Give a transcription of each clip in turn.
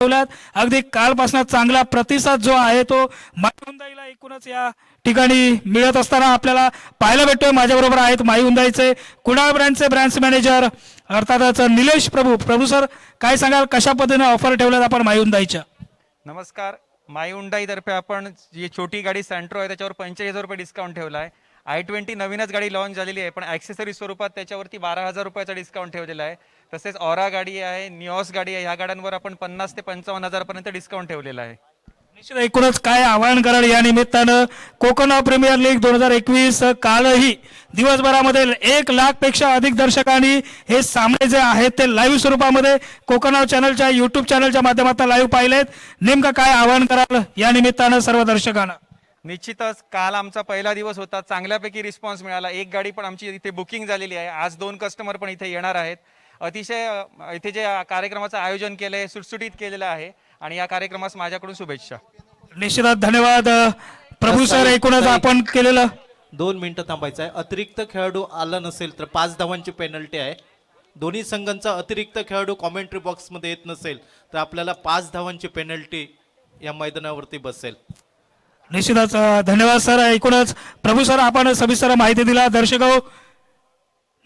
ठेवल्यात. अगदी कालपासून चांगला प्रतिसाद जो आहे तो माई हुंदाईला एकूणच या ठिकाणी मिळत असताना आपल्याला पाहायला भेटतोय. माझ्याबरोबर आहेत माई हुंदाईचे कुडाळ ब्रँडचे ब्रँच मॅनेजर अर्थातच निलेश प्रभू सर, काय सांगाल कशा पद्धतीने ऑफर ठेवल्यात आपण माई हुंदाईच्या? नमस्कार. माई हुंडाईतर्फे आपण जी छोटी गाडी सँट्रो आहे त्याच्यावर 45,000 रुपये डिस्काउंट ठेवला आहे. i20 नवीनच गाडी लॉन्च झालेली आहे, पण ॲक्सेसरी स्वरूपात त्याच्यावरती 12,000 रुपयाचा डिस्काउंट ठेवलेला आहे. तसेच ऑरा गाडी आहे, निऑस गाडी आहे, ह्या गाड्यांवर आपण 50,000 ते 55,000 पर्यंत डिस्काउंट ठेवलेला आहे. निश्चित एकूणच काय आवाहन कराल या निमित्तानं? कोकण प्रीमियर लीग 2021 कालही दिवसभरामध्ये 1 लाख पेक्षा अधिक दर्शकांनी हे सामने जे आहेत ते लाईव्ह स्वरूपामध्ये कोकण चॅनलच्या यूट्यूब चॅनलच्या माध्यमातून लाईव्ह पाहिलेत. नेमकं काय आवाहन कराल या निमित्तानं सर्व दर्शकांना? निश्चितच काल आमचा पहिला दिवस होता, चांगल्यापैकी रिस्पॉन्स मिळाला. एक गाडी पण आमची इथे बुकिंग झालेली आहे. आज 2 कस्टमर पण इथे येणार आहेत. अतिशय इथे जे कार्यक्रमाचं आयोजन केलं आहे सुटसुटीत केलेलं आहे आणि या कार्यक्रमास माझ्याकडून शुभेच्छा. निश्चितच धन्यवाद प्रभू सर. एकूणच आपण केलेलं 2 मिनिटं थांबायचं आहे. अतिरिक्त खेळाडू आला नसेल तर 5 धावांची पेनल्टी आहे. दोन्ही संघांचा अतिरिक्त खेळाडू कॉमेंट्री बॉक्समध्ये येत नसेल तर आपल्याला 5 धावांची पेनल्टी या मैदानावरती बसेल. निश्चितच धन्यवाद सर. एकूणच प्रभू सर आपण सविस्तर माहिती दिला. दर्शको,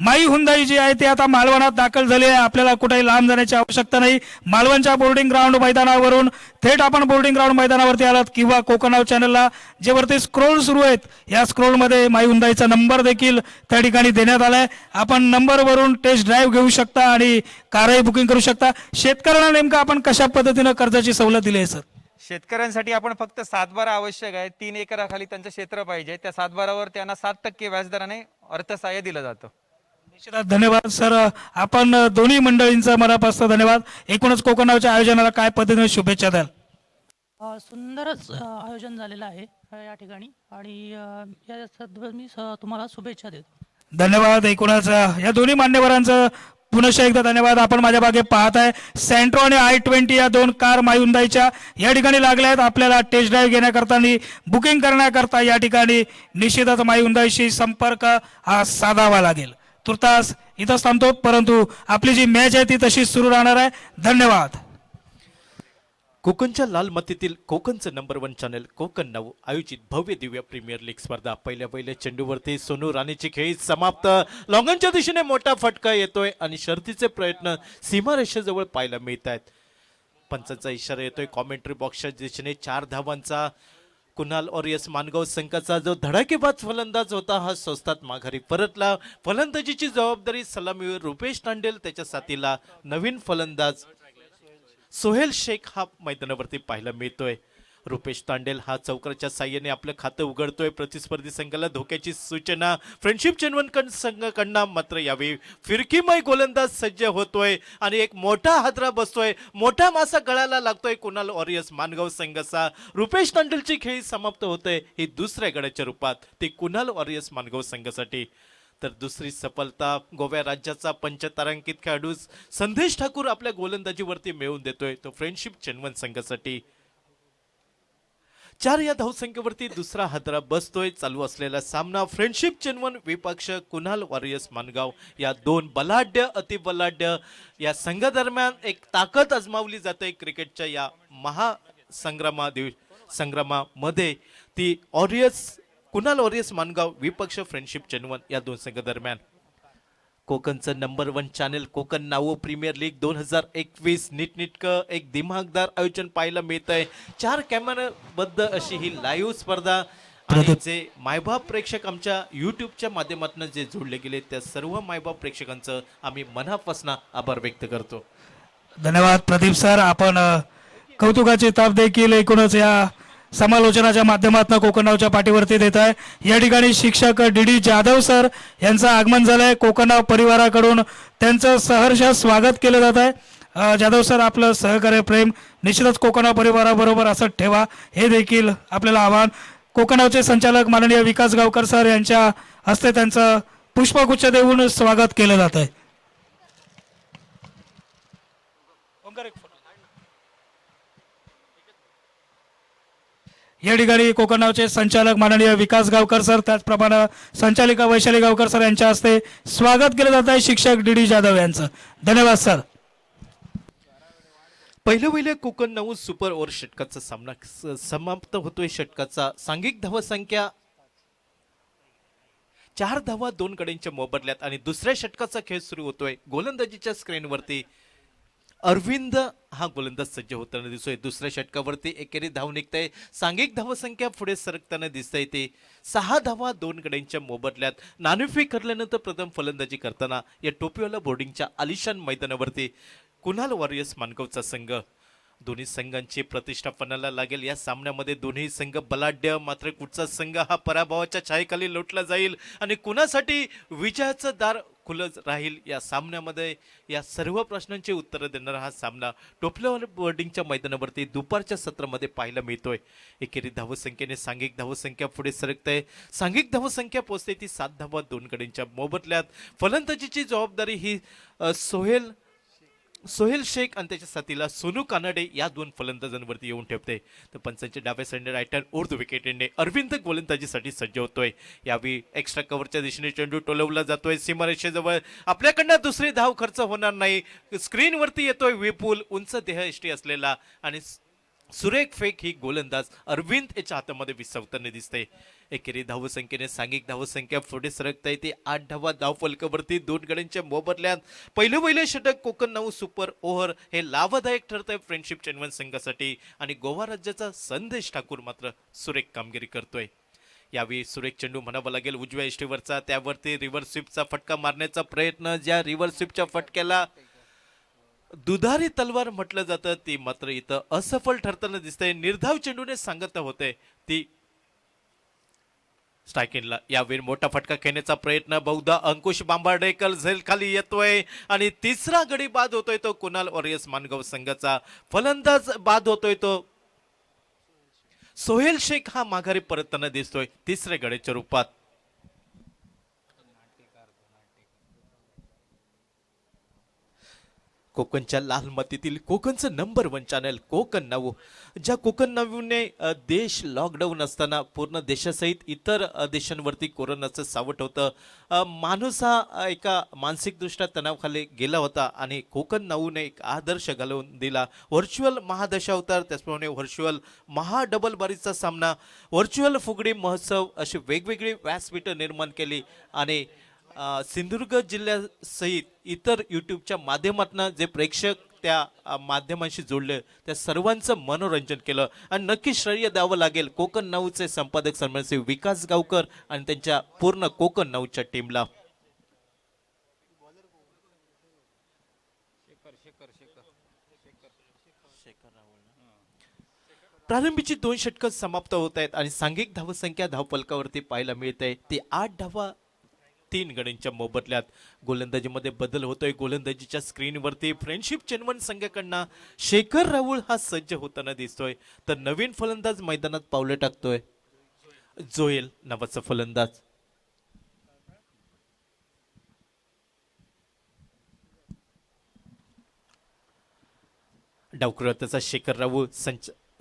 माई हुंदाई जी आहे ती आता मालवणात दाखल झाली आहे. आपल्याला कुठेही लांब जाण्याची आवश्यकता नाही. मालवणच्या बोर्डिंग ग्राउंड मैदानावरून थेट आपण बोर्डिंग ग्राउंड मैदानावरती आलात किंवा कोकणाव चॅनलला जे वरती स्क्रोल सुरू आहेत या स्क्रोलमध्ये माई हुंदाईचा नंबर देखील त्या ठिकाणी देण्यात आलाय. आपण नंबरवरून टेस्ट ड्राईव्ह घेऊ शकता आणि कारही बुकिंग करू शकता. शेतकऱ्यांना नेमकं आपण कशा पद्धतीनं कर्जाची सवलत दिली आहे सर? शेतकऱ्यांसाठी आपण फक्त 7/12 आवश्यक आहे. 3 एकराखाली त्यांचं क्षेत्र पाहिजे. त्या 7/12वर त्यांना 7% व्याजदराने अर्थसहाय्य दिलं जातं. निश्चितच धन्यवाद सर. आपण दोन्ही मंडळींचा मनापासून धन्यवाद. एकूणच कोकणाच्या आयोजनाला काय पद्धतीने शुभेच्छा द्याल? सुंदरच आयोजन झालेलं आहे या ठिकाणी आणि या मी तुम्हाला शुभेच्छा देतो. धन्यवाद. एकूणच या दोन्ही मान्यवरांचं पुनश्च एकदा धन्यवाद. आपण माझ्या मागे पाहत आहे सँट्रो आणि i20 या 2 कार माई हुंदाईच्या या ठिकाणी लागल्या आहेत. आपल्याला टेस्ट ड्राईव्ह घेण्याकरता आणि बुकिंग करण्याकरता या ठिकाणी निश्चितच माई हुंदाईशी संपर्क हा साधावा लागेल. तुर्तास इथंच थांबतो, परंतु आपली जी मॅच आहे ती तशीच सुरू राहणार आहे. धन्यवाद. कोकणच्या लाल मातीतील कोकणचं नंबर 1 चॅनल कोकण नाऊ आयोजित भव्य दिव्य प्रीमियर लीग स्पर्धा पहिल्या चेंडूवरती सोनू राणीची खेळी समाप्त. लॉंगनच्या दिशेने मोठा फटका येतोय आणि शर्तीचे प्रयत्न सीमारेषेजवळ पाहायला मिळत आहेत. पंचांचा इशारा येतोय कॉमेंट्री बॉक्सच्या दिशेने. 4 धावांचा कुणाल ओरियस मानगाव संघाचा जो धडाकेबाज फलंदाज होता हा स्वस्तात माघारी परतला. फलंदाजीची जबाबदारी सलामीवर रुपेश तांडेल, त्याच्या साथीला नवीन फलंदाज सोहेल शेख हा मैदानावरती पाहायला मिळतोय. रुपेश तांडेल हा चौकाराच्या साह्याने आपलं खातं उघडतोय. प्रतिस्पर्धी संघाला धोक्याची सूचना फ्रेंडशिप चेनवन संघाकडनं. मात्र यावेळी फिरकीमय गोलंदाज सज्ज होतोय आणि एक मोठा हादरा बसतोय. मोठा मासा गळाला लागतोय कुणाल ओरियस मानगाव संघाचा. रुपेश तांडेलची खेळी समाप्त होते ही दुसऱ्या गड्याच्या रूपात. ती कुणाल ओरियस मानगाव संघासाठी. तर दुसरी सफलता गोव्या राज्याचा पंचतारांकित खेळाडू संदेश ठाकूर आपल्या गोलंदाजीवरती मिळवून देतोय तो फ्रेंडशिप चेनवन संघासाठी. 4 या धावसंख्येवरती दुसरा हादरा बसतोय. चालू असलेला सामना फ्रेंडशिप चेनवन विपक्ष कुणाल वॉरियर्स मानगाव या 2 बलाढ्य अतिबलाढ्य या संघादरम्यान एक ताकद आजमावली जाते क्रिकेटच्या या संग्रामामध्ये. ती कुणाल वॉरियर्स मानगाव विपक्ष फ्रेंडशिप चेनवन या 2 संघादरम्यान. कोकणचं number 1 channel Konkan now premier league 2021 नीटनीटकं एक दिमागदार आयोजन पाहायला मिळत आहे. 4 कॅमेराबद्ध अशी ही लाईव्ह स्पर्धा आणि जे मायबाप प्रेक्षक आमच्या यूट्यूबच्या माध्यमातून जे जोडले गेले त्या सर्व मायबाप प्रेक्षकांचं आम्ही मनापासून आभार व्यक्त करतो. धन्यवाद प्रदीप सर. आपण कौतुकाची ताप देखील एकूणच या समालोचनाच्या माध्यमातून कोकणावच्या पाठीवरती देत आहे. या ठिकाणी शिक्षक डी जाधव सर यांचं आगमन झालंय. कोकणाव परिवाराकडून त्यांचं सहर्ष स्वागत केलं जात आहे. जाधव सर आपलं सहकार्य प्रेम निश्चितच कोकणाव परिवाराबरोबर असं ठेवा हे देखील आपल्याला आवाहन. कोकणावचे संचालक माननीय विकास गावकर सर यांच्या हस्ते त्यांचं पुष्पगुच्छ देऊन स्वागत केलं जात आहे. या ठिकाणी कोकणावचे संचालक माननीय विकास गावकर सर त्याचप्रमाणे संचालिका वैशाली गावकर सर यांच्या हस्ते स्वागत केलं जात आहे शिक्षक डी जाधव यांचं. धन्यवाद सर. पहिल्या कोकण 9 सुपर ओव्हर षटकाचा सामना समाप्त होतोय. षटकाचा सांघिक धावसंख्या 4 धावा 2 गड्यांच्या मोबदल्यात आणि दुसऱ्या षटकाचा खेळ सुरू होतोय. गोलंदाजीच्या स्क्रीनवरती अरविंद हा गोलंदाज सज्ज होताना दिसतोय. दुसऱ्या षटकावरती एकेरी धाव निघताय. सांघिक धावसंख्या पुढे सरकताना दिसतंय. ते 6 धावा 2 गड्यांच्या मोबदल्यात नाणेफेक करल्यानंतर प्रथम फलंदाजी करताना या टोपीवाला बोर्डिंगच्या आलिशान मैदानावरती कुणाल वॉरियर्स मानगावचा संघ. दोन्ही संघांची प्रतिष्ठा पणाला लागेल. या सामन्यामध्ये दोन्ही संघ बलाढ्य, मात्र कुठचा संघ हा पराभवाच्या छायेखाली लोटला जाईल आणि कुणासाठी विजयाचं दार खुलं राहील या सामन्यामध्ये, या सर्व प्रश्नांची उत्तरं देणारा हा सामना टोपल्यावाला बोर्डिंगच्या मैदानावरती दुपारच्या सत्रामध्ये पाहायला मिळतोय. एकेरी धावसंख्येने सांघिक धावसंख्या पुढे सरकते. सांघिक धावसंख्या पोहोचते ती 7 धावा 2 गड्यांच्या मोबदल्यात. फलंदाजीची जबाबदारी ही सोहेल शेख आणि त्याच्या साथीला सोनू कानडे या 2 फलंदाजांवरती येऊन ठेवते. तर पंचांच्या डाव्या साईडने राईट हँड उर्ध विकेटने अरविंद गोलंदाजीसाठी सज्ज होतोय. यावेळी एक्स्ट्रा कव्हरच्या दिशेने चेंडू टोलवला जातोय. सीमारेषेजवळ आपल्याकडनं दुसरी धाव खर्च होणार नाही. स्क्रीनवरती येतोय विपुल, उंच देहयष्टी असलेला आणि सुरेख फेक ही गोलंदाज अरविंद याच्या हातामध्ये विसवताना दिसते. एकेरी धावसंख्येने सांघिक धावसंख्या पुढे सरकता येते. 8 धावा धावफलकावरती 2 गड्यांच्या मोबदल्यात. पहिलं षटक कोकण 9 सुपर ओव्हर हे लाभदायक ठरतंय फ्रेंडशिप चेन्नवन संघासाठी आणि गोवा राज्याचा संदेश ठाकूर मात्र सुरेख कामगिरी करतोय. यावेळी सुरेख चेंडू म्हणावा लागेल उजव्या इष्टीवरचा, त्यावरती रिव्हर्स स्वीपचा फटका मारण्याचा प्रयत्न. ज्या रिव्हर्स स्वीपच्या फटक्याला दुधारी तलवार म्हटलं जातं ती मात्र इथं असफल ठरताना दिसतंय. निर्धाव चेंडूने सांगत होते ती स्ट्रायकिंगला. यावेळी मोठा फटका खेळण्याचा प्रयत्न. बहुधा अंकुश बांबार्डेकर झेल खाली येतोय आणि तिसरा गडी बाद होतोय तो कुणाल वॉरियर्स मानगाव संघाचा. फलंदाज बाद होतोय तो सोहेल शेख हा माघारी परतताना दिसतोय तिसऱ्या गड्याच्या रूपात. कोकणच्या लाल मातीतील कोकणचं नंबर 1 चॅनल कोकण 9. ज्या कोकण 9ने देश लॉकडाऊन असताना पूर्ण देशासहित इतर देशांवरती कोरोनाचं सावट होतं. माणूस हा एका मानसिकदृष्ट्या तणावाखाली गेला होता आणि कोकण 9ने एक आदर्श घालवून दिला. व्हर्च्युअल महादशावतार, त्याचप्रमाणे व्हर्च्युअल महाडबल बारीचा सामना, व्हर्च्युअल फुगडी महोत्सव अशी वेगवेगळी व्यासपीठं निर्माण केली आणि सिंधुदुर्ग जिल्ह्यासहित इतर यूट्यूबच्या माध्यमातून जे प्रेक्षक त्या माध्यमांशी जोडले त्या सर्वांचं मनोरंजन केलं आणि नक्की श्रेय द्यावं लागेल कोकण 9चे संपादक सन्माननीय विकास गावकर आणि त्यांच्या पूर्ण कोकण 9च्या टीमला. प्रारंभीची 2 षटकं समाप्त होत आहेत आणि सांघिक धावसंख्या धावफलकावरती पाहायला मिळते ती 8 धावा 3 गड्यांच्या मोबदल्यात. गोलंदाजीमध्ये बदल होतोय. गोलंदाजीच्या स्क्रीनवरती फ्रेंडशिप चेन्नवन संघाकडनं शेखर राहुल हा सज्ज होताना दिसतोय. तर नवीन फलंदाज मैदानात पावलं टाकतोय जोएल नावाचा फलंदाज. डावखुराचा शेखर राहुल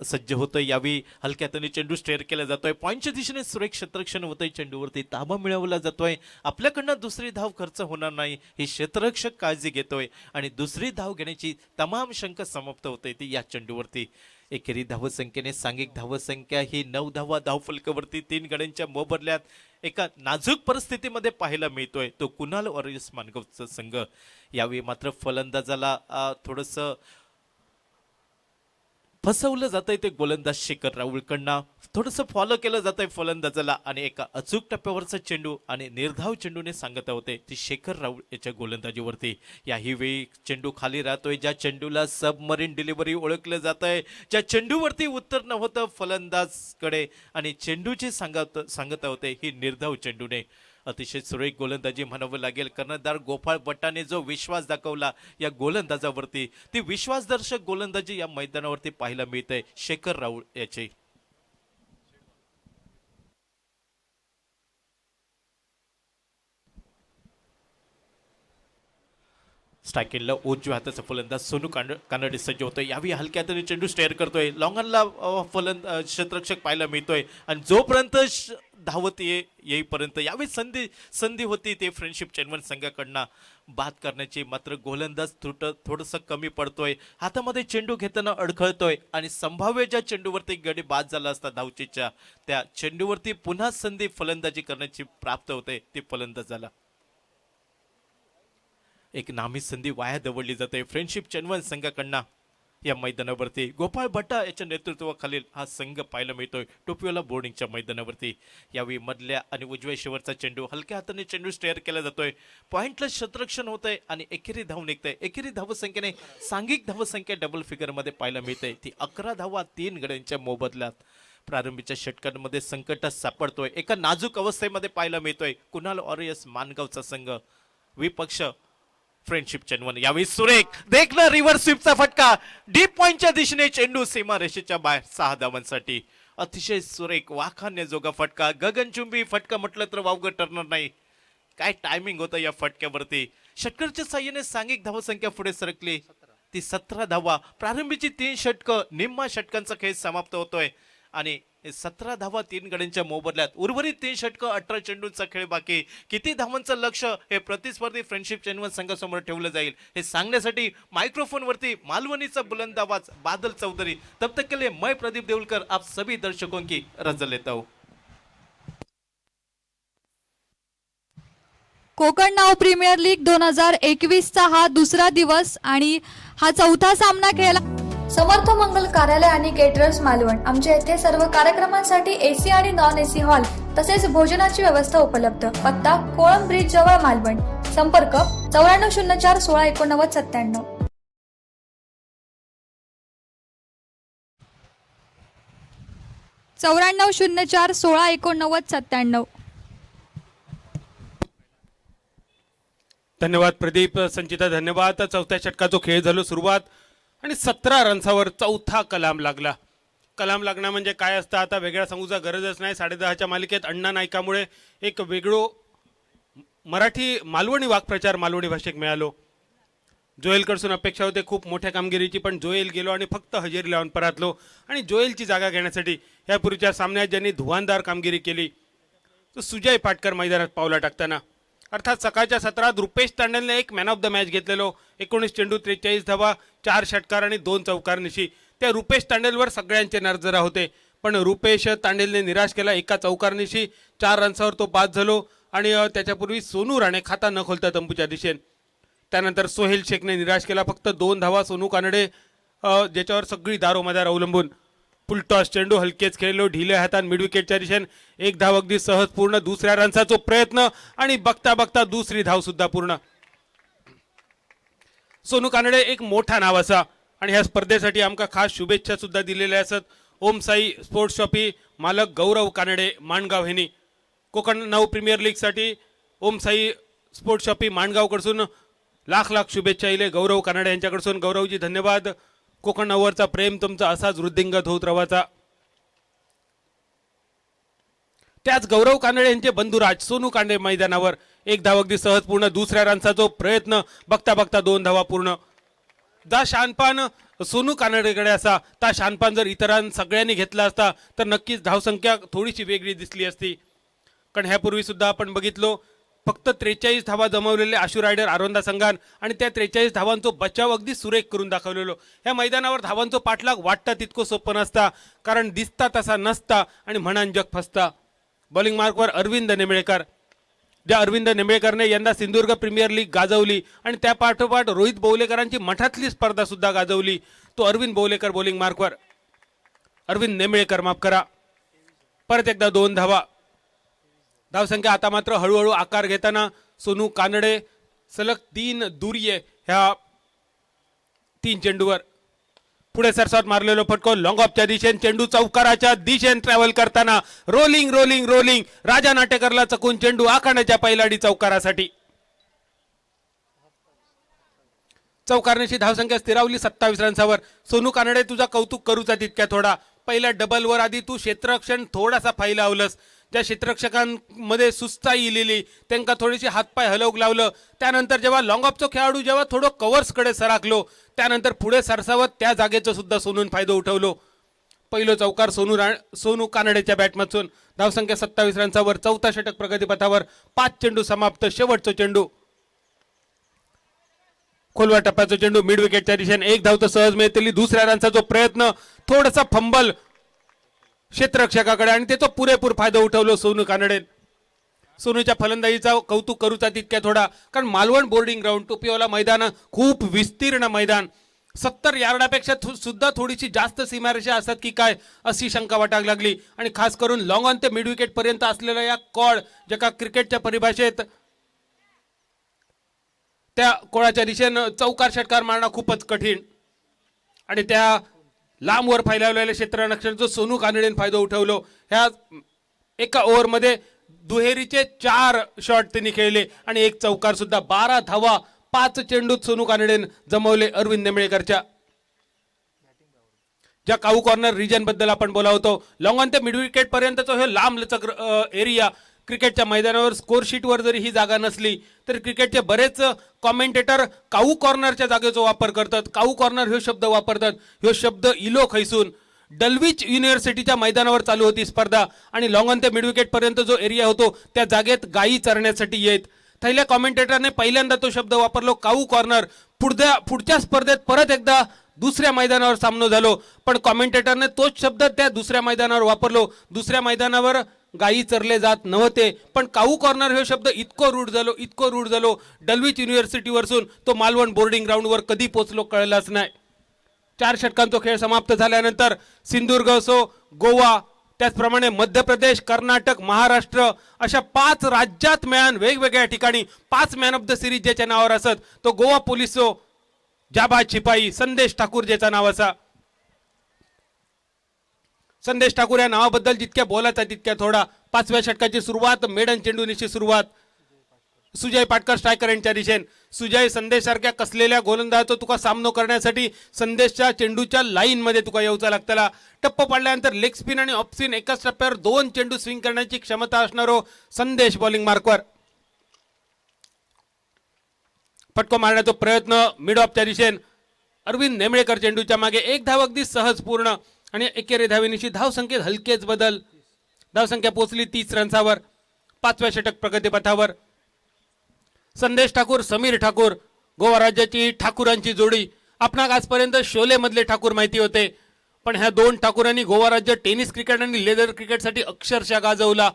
सज्ज होतोय. यावेळी हलक्यातने चेंडू स्टेअर केला जातोय. पॉईंटच्या दिशेने सुरेख क्षेत्ररक्षण होतंय. चेंडूवरती ताबा मिळवला जातोय. आपल्याकडनं दुसरी धाव खर्च होणार नाही ही क्षेत्ररक्षक काळजी घेतोय आणि दुसरी धाव घेण्याची तमाम शंका समाप्त होते ती या चेंडूवरती. एकेरी धावसंख्येने सांघिक धावसंख्या ही 9 धावा धावफलकावरती 3 गड्यांच्या मोबदल्यात एका नाजूक परिस्थितीमध्ये पाहायला मिळतोय तो कुणाल वॉरियर्स मानगावचा संघ. यावेळी मात्र फलंदाजाला थोडंसं फसवलं जातंय ते गोलंदाज शेखर राहुलकडनं. थोडंसं फॉलो केलं जातंय फलंदाजाला आणि एका अचूक टप्प्यावरचा चेंडू आणि निर्धाव चेंडूने सांगत होते ती शेखर राहुल याच्या गोलंदाजीवरती. याही वेळी चेंडू खाली राहतोय. ज्या चेंडूला सबमरीन डिलिव्हरी ओळखलं जात आहे, ज्या चेंडूवरती उत्तर नव्हतं फलंदाजकडे आणि चेंडूची सांगत होते ही निर्धाव चेंडूने. अतिशय सुरेख गोलंदाजी म्हणावं लागेल. कर्णधार गोपाळ भट्टाने जो विश्वास दाखवला या गोलंदाजावरती ती विश्वासदर्शक गोलंदाजी या मैदानावरती पाहायला मिळते शेखर राहुल याची. स्ट्रायकिंगला उजव्या हाताचा फलंदाज सोनू कानडे सज्ज होतोय. यावेळी हलक्या चेंडू स्टेअर करतोय. लॉंगनला क्षेत्ररक्षक पाहायला मिळतोय आणि जोपर्यंत धावत येईपर्यंत यावेळी संधी होती ते फ्रेंडशिप चेनवन संघाकडनं बाद करण्याची, मात्र गोलंदाज थोडंसं कमी पडतोय, हातामध्ये चेंडू घेताना अडखळतोय आणि संभाव्य ज्या चेंडूवरती गडी बाद झाला असता धावचीच्या, त्या चेंडूवरती पुन्हा संधी फलंदाजी करण्याची प्राप्त होते ती फलंदाजाला. एक नामी संधी वाया दवडली जाते फ्रेंडशिप चेनवन संघाकडनं या मैदानावरती. गोपाळ भट्टा याच्या नेतृत्वाखालील हा संघ पाहायला मिळतोय टोपिवाला बोर्डिंगच्या मैदानावरती. यावेळी मधल्या आणि उजव्या शेवटचा चेंडू हलक्या हाताने चेंडू स्टेअर केला जातोय, पॉइंटला शतरक्षण होतंय आणि एकेरी धाव निघतंय. एकेरी धावसंख्येने सांघिक धावसंख्या डबल फिगर मध्ये पाहायला मिळते ती 11 धावा 3 गड्यांच्या मोबदल्यात. प्रारंभीच्या षटकांमध्ये संकटात सापडतोय, एका नाजूक अवस्थेमध्ये पाहायला मिळतोय कुणाल ऑरियस मानगावचा संघ. विपक्ष फ्रेंडशिप चेनवन. यावेळी सुरेख देखना रिव्हर्स स्वीपचा फटका, डीप पॉइंटच्या दिशेने चेंडू सीमा रेषेच्या बाहेर 6 धावांसाठी. अतिशय सुरेख वाखान्य जोगा फटका, गगनचुंबी फटका म्हटलं तर वावगं ठरणार नाही. काय टायमिंग होतं या फटक्यावरती. षटकरच्या साह्याने सांघिक धावसंख्या पुढे सरकली ती 17 धावा. प्रारंभीची 3 षटकं, निम्मा षटकांचा खेळ समाप्त होतोय आणि 17 धावा 3 गड्यांच्या मोबदल्यात. उर्वरित 3 षटकं 18 चेंडूंचा खेळ बाकी. किती धावांचं लक्ष हे प्रतिस्पर्धी फ्रेंडशिप चेनवन संघासमोर ठेवलं जाईल हे सांगण्यासाठी मायक्रोफोनवरती मालवणीचा बुलंद आवाज बादल चौधरी. तब तक के लिए मैं प्रदीप देवलकर आप सभी दर्शकों की रजा लेता हूं. कोकण नाव प्रीमियर लीग 2021चा हा दुसरा दिवस आणि हा चौथा सामना खेळला. समर्थ मंगल कार्यालय आणि केटरर्स मालवण. आमच्या येथे सर्व कार्यक्रमांसाठी एसी आणि नॉन एसी हॉल तसेच भोजनाची व्यवस्था उपलब्ध. पत्ता कोळंब ब्रिज जवळ मालवण. संपर्क 9404 16 89 97. 9404 16 89 97. धन्यवाद प्रदीप. संचिता धन्यवाद. चौथ्या षटकाचा खेळ झालो सुरुवात आणि 17 रन्सावर चौथा कलाम लागला. कलाम लागणं म्हणजे काय असतं आता वेगळा सांगूचा गरजच नाही. 10:30च्या मालिकेत अण्णा नायकामुळे एक वेगळो मराठी मालवणी वाक्प्रचार मालवणी भाषेक मिळालो. जोएलकडसून अपेक्षा होते खूप मोठ्या कामगिरीची, पण जोएल गेलो आणि फक्त हजेरी लावून परतलो. आणि जोएलची जागा घेण्यासाठी यापूर्वीच्या सामन्यात ज्यांनी धुवांदार कामगिरी केली तो सुजय पाटकर मैदानात पावला टाकताना. अर्थात सकाळच्या सत्रात रुपेश तांडेलने एक मॅन ऑफ द मॅच घेतलेलो. 19 चेंडू 43 धावा 4 षटकार आणि 2 चौकारनिशी. त्या रुपेश तांडेलवर सगळ्यांचे नजरा होते, पण रुपेश तांडेलने निराश केला. एका चौकारनिशी 4 रन्सावर तो बाद झालो आणि त्याच्यापूर्वी सोनू राणे खाता न खोलता तंबूच्या दिशेने. त्यानंतर सोहेल शेखने निराश केला. फक्त 2 धावा. सोनू कानडे ज्याच्यावर सगळी दारोमदार अवलंबून. फुलटॉस चेंडू हलकेच खेळलो ढिल्या हातान मिड विकेटच्या दिशेने. 1 धाव अगदी सहज पूर्ण. दुसऱ्या रन्साचा प्रयत्न आणि बघता बघता दुसरी धाव सुद्धा पूर्ण. सोनू कानडे एक मोठा नाव असा आणि ह्या स्पर्धेसाठी आमका खास शुभेच्छा सुद्धा दिलेल्या असत. ओम साई स्पोर्ट्स शॉपी मालक गौरव कानडे माणगाव हेनी कोकण नाव प्रीमियर लीग साठी ओम साई स्पोर्ट्स शॉपी माणगावकडसून लाख लाख शुभेच्छा येईल गौरव कानडे यांच्याकडसून. गौरवजी धन्यवाद. कोकण नवरचा प्रेम तुमचा असाच वृद्धिंगत होत रवाचा. त्याच गौरव कानडे यांचे बंधुराज सोनू कांडे मैदानावर. 1 धाव अगदी सहज पूर्ण. दुसऱ्या रन्साचा प्रयत्न बघता बघता 2 धावा पूर्ण. जा शानपान सोनू कानडेकडे असा ता शानपान जर इतरां सगळ्यांनी घेतला असता तर नक्कीच धावसंख्या थोडीशी वेगळी दिसली असती. कारण ह्यापूर्वी सुद्धा आपण बघितलो फक्त 43 धावा जमवलेले आशू रायडर आरोंदा संघान आणि त्या 43 धावांचा बचाव अगदी सुरेख करून दाखवलेलो. ह्या मैदानावर धावांचा पाठलाग वाटता तितको सोपं नसता, कारण दिसता तसा नसता आणि म्हणान जग फसता. बॉलिंग मार्कवर अरविंद नेमळेकर. ज्या अरविंद नेमळेकरने यंदा सिंधुदुर्ग प्रीमियर लीग गाजवली आणि त्या पाठोपाठ रोहित बोवलेकरांची मठातली स्पर्धा सुद्धा गाजवली, तो अरविंद बोवलेकर बॉलिंग मार्कवर. अरविंद नेमळेकर माफ करा. परत एकदा 2 धावा. धावसंख्या आता मात्र हळूहळू आकार घेताना सोनू कानडे सलग 3 दुर्ये ह्या 3 चेंडूवर. पुढे सरसाट मारलेलो फटको लॉंग ऑफच्या दिशेने. चेंडू चौकाराच्या दिशेने ट्रॅव्हल करताना रोलिंग रोलिंग रोलिंग राजा नाटेकरला चकून चेंडू आखाड्याच्या पैलाडी चौकारासाठी. चौकारण्याची धावसंख्या स्थिरावली 27 रन्सावर. सोनू कानडे तुझा कौतुक करूचा तितक्या थोडा. पहिल्या डबलवर आधी तू क्षेत्ररक्षण थोडासा फैलावलंस. ज्या क्षेत्ररक्षकांमध्ये सुस्ताई इलेली त्यांना थोडीशी हातपाय हलवूक लावलं. त्यानंतर जेव्हा लॉंग ऑफचा खेळाडू जेव्हा थोडं कव्हर्सकडे सराकलो त्यानंतर पुढे सरसावत त्या जागेचं सुद्धा सोनून फायदा उठवलो. पहिलं चौकार सोनू कानडेच्या बॅटमधून धावसंख्या 27 रन्सावर. चौथा षटक प्रगतीपथावर. 5 चेंडू समाप्त. शेवटचा चेंडू खोलवा टप्प्याचा चेंडू मिड विकेटच्या दिशेने. 1 धाव तर सहज मिळतली. दुसऱ्या रनचा जो प्रयत्न, थोडासा फंबल क्षेत्ररक्षकाकडे आणि त्याचा पुरेपूर फायदा उठवलो सोनू कानडे. सोनूच्या फलंदाजीचा कौतुक करूचा तितक्या थोडा, कारण मालवण बोर्डिंग ग्राउंड टोपीवाला मैदान खूप विस्तीर्ण मैदान. 70 यार्डापेक्षा सुद्धा थोडीशी जास्त सीमारेषा असतात की काय अशी शंका वाटायला लागली. आणि खास करून लॉंग ऑन ते मिड विकेट पर्यंत असलेला या कॉड, ज्याका क्रिकेटच्या परिभाषेत त्या कोळाच्या दिशेनं चौकार षटकार मारणं खूपच कठीण. आणि त्या लांबवर फैलावलेल्या क्षेत्ररक्षण जो सोनू कानडेने फायदा उठवलो. ह्या एका ओव्हरमध्ये दुहेरीचे 4 शॉट त्यांनी खेळले आणि 1 चौकार सुद्धा. 12 धावा 5 चेंडूत सोनू कानडेने जमवले अरविंद नेमळेकरच्या. ज्या काऊ कॉर्नर रिजन बद्दल आपण बोलावतो, लॉंग ऑन ते मिड विकेट पर्यंतचा हे लांब लचक एरिया क्रिकेटच्या मैदानावर स्कोर शीटवर जरी ही जागा नसली तरी क्रिकेटचे बरेच कॉमेंटेटर काऊ कॉर्नरच्या जागेचा वापर करतात. काऊ कॉर्नर ह्यो शब्द वापरतात. ह्यो शब्द इलो खैसून डल्विच युनिव्हर्सिटीच्या मैदानावर चालू होती स्पर्धा आणि लॉंग ऑन ते मिड विकेट पर्यंत जो एरिया होतो त्या जागेत गायी चरण्यासाठी येत. थैल्या कॉमेंटेटरने पहिल्यांदा तो शब्द वापरलो काऊ कॉर्नर. पुढच्या स्पर्धेत परत एकदा दुसऱ्या मैदानावर सामना झालो, पण कॉमेंटेटरने तोच शब्द त्या दुसऱ्या मैदानावर वापरलो. दुसऱ्या मैदानावर गायी चरले जात नव्हते, पण काऊ कॉर्नर हे शब्द इतको रूढ झालो डल्विच युनिव्हर्सिटीवरसून तो मालवण बोर्डिंग ग्राउंडवर कधी पोचलो कळलाच नाही. 4 षटकांचा खेळ समाप्त झाल्यानंतर सिंधुदुर्ग असो, गोवा, त्याचप्रमाणे मध्य प्रदेश, कर्नाटक, महाराष्ट्र अशा 5 राज्यात मिळून वेगवेगळ्या ठिकाणी 5 मॅन ऑफ द सिरीज ज्याच्या नावावर असत, तो गोवा पोलिसो जाबाज शिपाई संदेश ठाकूर ज्याचा नाव असा. संदेश ठाकूर या नावाबद्दल जितक्या बोलायचा तितक्या थोडा. 5व्या षटकाची सुरुवात मेडन चेंडूनीची सुरुवात. सुजय पाटकर स्ट्रायकर यांच्या दिशेने. सुजय संदेश सारख्या कसलेल्या गोलंदाजाचा तुका सामनो करण्यासाठी संदेशच्या चेंडूच्या लाईन मध्ये तुका येऊचा लागतला. टप्प पडल्यानंतर लेग स्पिन आणि ऑफ स्पिन एकाच टप्प्यावर 2 चेंडू स्विंग करण्याची क्षमता असणारो संदेश बॉलिंग मार्कवर. फटको मारण्याचा प्रयत्न मिड ऑफच्या दिशेने. अरविंद नेमळेकर चेंडूच्या मागे. 1 धाव अगदी सहज पूर्ण आणि एकेरी धावेनिशी धावसंख्येत हलकेच बदल. धावसंख्या पोहोचली 30 रन्सावर. 5व्या षटक प्रगतीपथावर. संदेश ठाकूर, समीर ठाकूर, गोवा राज्याची ठाकूरांची जोडी. आपणाक आजपर्यंत शोले मधले ठाकूर माहिती होते, पण ह्या 2 ठाकूरांनी गोवा राज्य टेनिस क्रिकेट आणि लेदर क्रिकेटसाठी अक्षरशः गाजवला.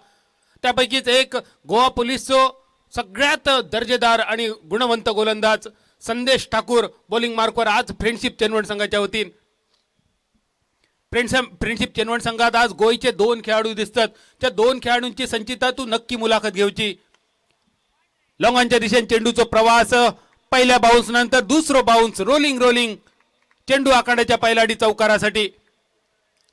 त्यापैकीच एक गोवा पोलिसचो सगळ्यात दर्जेदार आणि गुणवंत गोलंदाज संदेश ठाकूर बॉलिंग मार्कवर आज फ्रेंडशिप चेनवण संघाच्या वतीन. फ्रेंडशिप चेनवण संघात आज गोयचे 2 खेळाडू दिसतात. त्या 2 खेळाडूंची संचिता तू नक्की मुलाखत घेऊची. लॉंगॉनच्या दिशेने चेंडूचा प्रवास. पहिल्या बाउन्स नंतर दुसरो बाउन्स. रोलिंग चेंडू आखाड्याच्या पहिलाडी चौकारासाठी.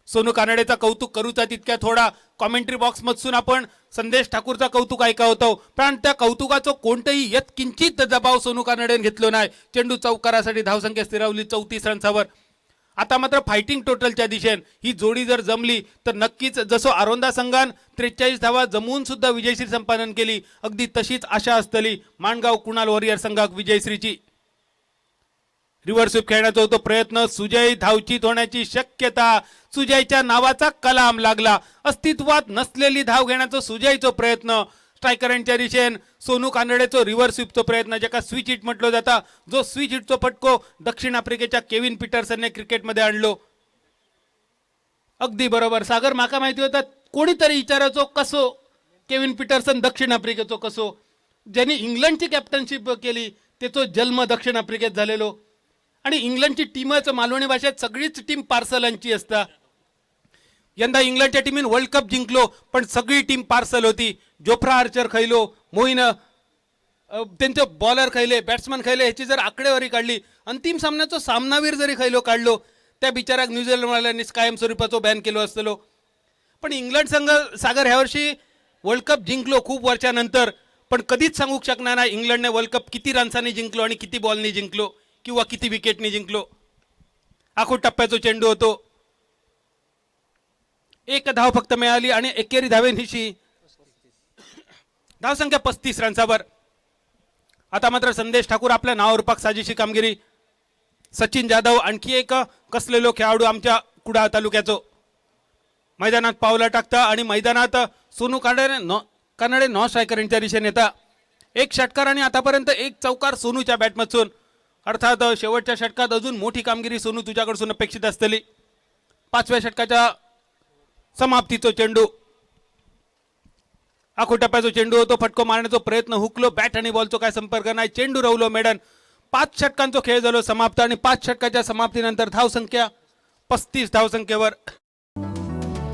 सोनू कानडेचा कौतुक करूचा तितक्या थोडा. कॉमेंट्री बॉक्स मधून आपण संदेश ठाकूरचा कौतुक ऐका होतो, पण त्या कौतुकाचं कोणतंही यत्किंचित दबाव सोनू कानडेने घेतलो नाही. चेंडू चौकारासाठी धावसंख्या स्थिरावली 34 रन्सावर. आता मात्र फायटिंग टोटलच्या दिशेने ही जोडी जर जमली तर नक्कीच जसो आरोंदा संघान 43 धावा जमवून सुद्धा विजयश्री संपादन केली, अगदी तशीच आशा असतली माणगाव कुणाल वॉरियर संघाक विजयश्रीची. रिव्हर्स स्वीप खेळण्याचा होतो प्रयत्न. सुजय धावचीत होण्याची शक्यता. सुजयच्या नावाचा कलाम लागला. अस्तित्वात नसलेली धाव घेण्याचा सुजयचा प्रयत्न. स्ट्रायकरांच्या दिशेने सोनू कानडेचो रिव्हर्स स्वीपचा प्रयत्न, ज्याका स्विच हिट म्हटलं जाता. जो स्विच हिटचा फटको दक्षिण आफ्रिकेच्या केविन पीटरसनने क्रिकेटमध्ये आणलो. अगदी बरोबर सागर, माका माहिती होता कोणीतरी विचारायचो कसो केविन पीटरसन दक्षिण आफ्रिकेचो कसो. ज्यांनी इंग्लंडची कॅप्टनशिप केली त्याचा जन्म दक्षिण आफ्रिकेत झालेलो. आणि इंग्लंडची टीमच मालवणी भाषेत सगळीच टीम पार्सलांची असता. यंदा इंग्लंडच्या टीमीन वर्ल्ड कप जिंकलो, पण सगळी टीम पार्सल होती. जोफ्रा आर्चर खैलो, मोईन त्यांचे बॉलर खैले, बॅट्समन खैले, ह्याची जर आकडेवारी काढली, अंतिम सामन्याचा सामनावीर जरी खैलो काढलो, त्या बिचाराक न्यूझीलंडवाल्यांनी कायमस्वरूपाचो बॅन केलो असतलो. पण इंग्लंड संघ सागर ह्या वर्षी वर्ल्ड कप जिंकलो खूप वर्षानंतर, पण कधीच सांगू शकणार नाही इंग्लंडने वर्ल्ड कप किती रन्सांनी जिंकलो आणि किती बॉलनी जिंकलो किंवा किती विकेटनी जिंकलो. आखो टप्प्याचा चेंडू होतो. 1 धाव फक्त मिळाली आणि एकेरी धावेनिशी धावसंख्या 35 रन्सावर. आता मात्र संदेश ठाकूर आपल्या नावावर रूपाक साजेशी कामगिरी. सचिन जाधव आणखी एक कसलेलो खेळाडू आमच्या कुडाळ तालुक्याचो. मैदानात पावलं टाकता आणि मैदानात सोनू कानडे नॉन स्ट्रायकर यांच्या दिशेने येता. एक षटकार आणि आतापर्यंत एक चौकार सोनूच्या बॅटमधून. अर्थात शेवटच्या षटकात अजून मोठी कामगिरी सोनू तुझ्याकडून अपेक्षित असतली. 5व्या षटकाच्या समाप्तीचा चेंडू, आखो टप्प्याचा चेंडू होतो. फटको मारण्याचा प्रयत्न हुकलो, बॅट आणि बॉलचा काय संपर्क नाही, चेंडू रवलो मेडन. 5 षटकांचा खेळ झालो समाप्त आणि 5 षटकाच्या समाप्तीनंतर धावसंख्या 35 धावसंख्येवर.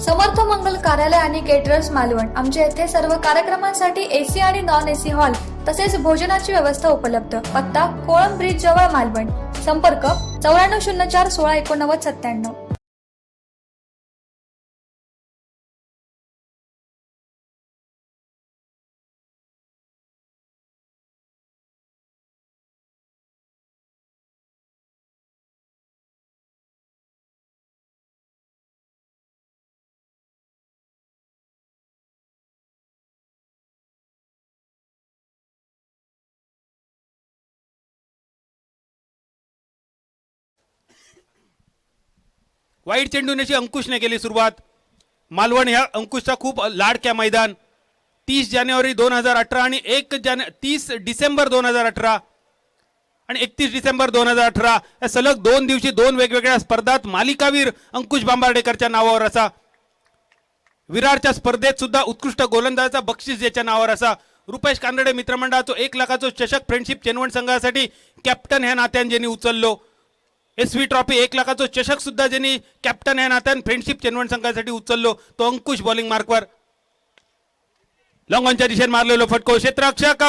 समर्थ मंगल कार्यालय आणि केटरर्स मालवण आमच्या येथे सर्व कार्यक्रमांसाठी एसी आणि नॉन एसी हॉल तसेच भोजनाची व्यवस्था उपलब्ध. पत्ता कोळंब ब्रिज जवळ मालवण. संपर्क 9404168997. वाईट चेंडूनेची अंकुशने केली सुरुवात. मालवण ह्या अंकुशचा खूप लाडक्या मैदान. 30 जानेवारी 2018 आणि 30 डिसेंबर 2018 आणि 31 डिसेंबर 2018 या सलग 2 दिवशी 2 वेगवेगळ्या स्पर्धात मालिकावीर अंकुश बांबार्डेकरच्या नावावर असा. विरारच्या स्पर्धेत सुद्धा उत्कृष्ट गोलंदाजाचा बक्षीस याच्या नावावर असा. रुपेश कानडे मित्रमंडळाचा 1 लाखाचा चषक फ्रेंडशिप चेनवण संघासाठी कॅप्टन ह्या नात्याने ज्यांनी उचललो. SV ट्रॉफी 1 लाखाचा चषक सुद्धा ज्यांनी कॅप्टन ह्या नात्याने फ्रेंडशिप चेनवण संघासाठी उचललो तो अंकुश बॉलिंग मार्कवर. लॉंगॉनच्या दिशेने मारलेलो फटको. क्षेत्ररक्षक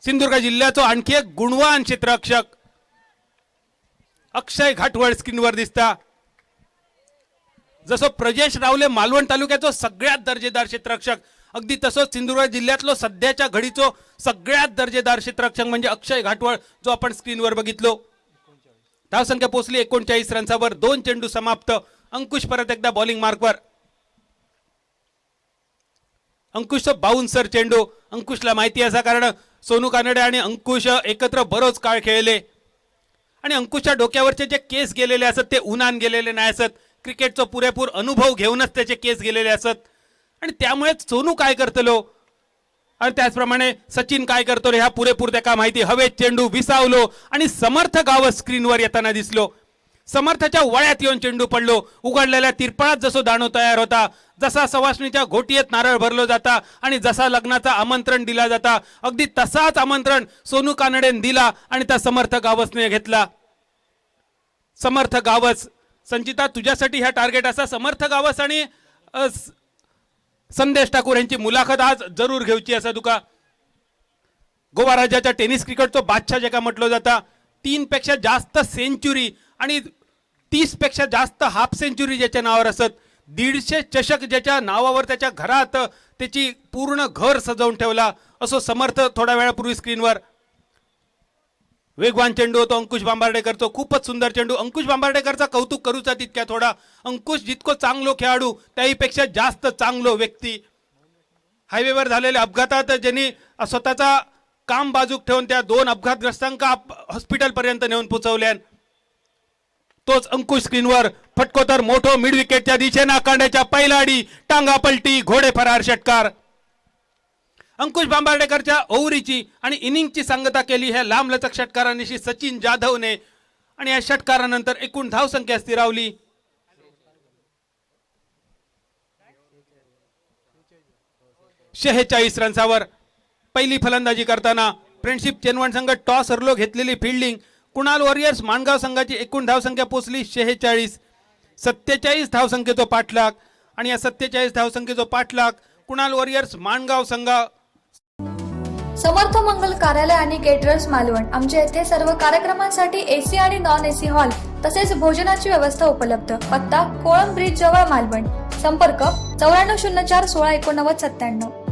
सिंधुदुर्ग जिल्ह्याचा आणखी एक गुणवान क्षेत्ररक्षक अक्षय घाटवळ स्क्रीनवर दिसता. जसं प्रजेश रावले मालवण तालुक्याचा सगळ्यात दर्जेदार क्षेत्ररक्षक, अगदी तसंच सिंधुदुर्ग जिल्ह्यातलो सध्याच्या घडीचो सगळ्यात दर्जेदार क्षेत्ररक्षक म्हणजे अक्षय घाटवळ जो आपण स्क्रीनवर बघितलो. धावसंख्या पोहोचली 39 रन्सावर. 2 चेंडू समाप्त. अंकुश परत एकदा बॉलिंग मार्कवर. अंकुशचा बाउन्सर चेंडू. अंकुशला माहिती असा कारण सोनू कानडे आणि अंकुश एकत्र बरोच काळ खेळले आणि अंकुशच्या डोक्यावरचे जे केस गेलेले असत ते उन्हान गेलेले नाही असत. क्रिकेटचा पुरेपूर अनुभव घेऊनच त्याचे केस गेलेले असत आणि त्यामुळे सोनू काय करतलो आणि त्याचप्रमाणे सचिन काय करतो ह्या पुरेपूर त्याका माहिती. हवेत चेंडू विसावलो आणि समर्थ गाव स्क्रीनवर येताना दिसलो. समर्थाच्या वळ्यात येऊन चेंडू पडलो. उघडलेल्या तिरपळात जसो दाणो तयार होता, जसा सवासणीच्या घोटीयेत नारळ भरलो जाता आणि जसा लग्नाचा आमंत्रण दिला जाता अगदी तसाच आमंत्रण सोनू कानडेन दिला आणि त्या समर्थ गावसने घेतला. समर्थ गावस संचिता तुझ्यासाठी ह्या टार्गेट असा. समर्थ गावस आणि संदेश ठाकूर यांची मुलाखत आज जरूर घेऊची असा तुका. गोवा राज्याच्या टेनिस क्रिकेटचा बादशाह जेका म्हटलं जाता. 3 पेक्षा जास्त सेंचुरी आणि 30 पेक्षा जास्त हाफ सेंचुरी ज्याच्या नावावर असत. 150 चषक ज्याच्या नावावर त्याच्या घरात त्याची पूर्ण घर सजवून ठेवला असो समर्थ थोड्या वेळापूर्वी स्क्रीनवर. वेगवान चेंडू होतो अंकुश बांबार्डेकरचा. खूपच सुंदर चेंडू. अंकुश बांबार्डेकरचा कौतुक करूचा तितक्या थोडा. अंकुश जितको चांगलो खेळाडू त्याहीपेक्षा जास्त चांगलो व्यक्ती. हायवेवर झालेल्या अपघातात ज्यांनी स्वतःचा काम बाजूक ठेवून त्या 2 अपघातग्रस्तांका हॉस्पिटल पर्यंत नेऊन पोहोचवल्यान तोच अंकुश स्क्रीनवर. फटको तर मोठो मिड विकेटच्या दिशेने आकांड्याच्या पहिला अडी, टांगा पलटी, घोडे फरार षटकार. अंकुश बांबार्डेकरच्या ओव्हरीची आणि इनिंगची सांगता केली ह्या लांबलचक षटकारांशी सचिन जाधवने आणि या षटकारानंतर एकूण धावसंख्या स्थिरावली. शेहेचाळीस रन्सावर. पहिली फलंदाजी करताना फ्रेंडशिप चेनवण संघ टॉस हरलो घेतलेली फिल्डिंग. कुणाल वॉरियर्स माणगाव संघाची एकूण धावसंख्या पोहोचली 46. 47 धावसंख्येचा पाठलाग आणि या 47 धावसंख्येचा पाठलाग कुणाल वॉरियर्स माणगाव संघ. समर्थ मंगल कार्यालय आणि केटरर्स मालवण आमच्या येथे सर्व कार्यक्रमांसाठी एसी आणि नॉन एसी हॉल तसेच भोजनाची व्यवस्था उपलब्ध. पत्ता कोळंब ब्रिज जवळ मालवण. संपर्क 9404168997.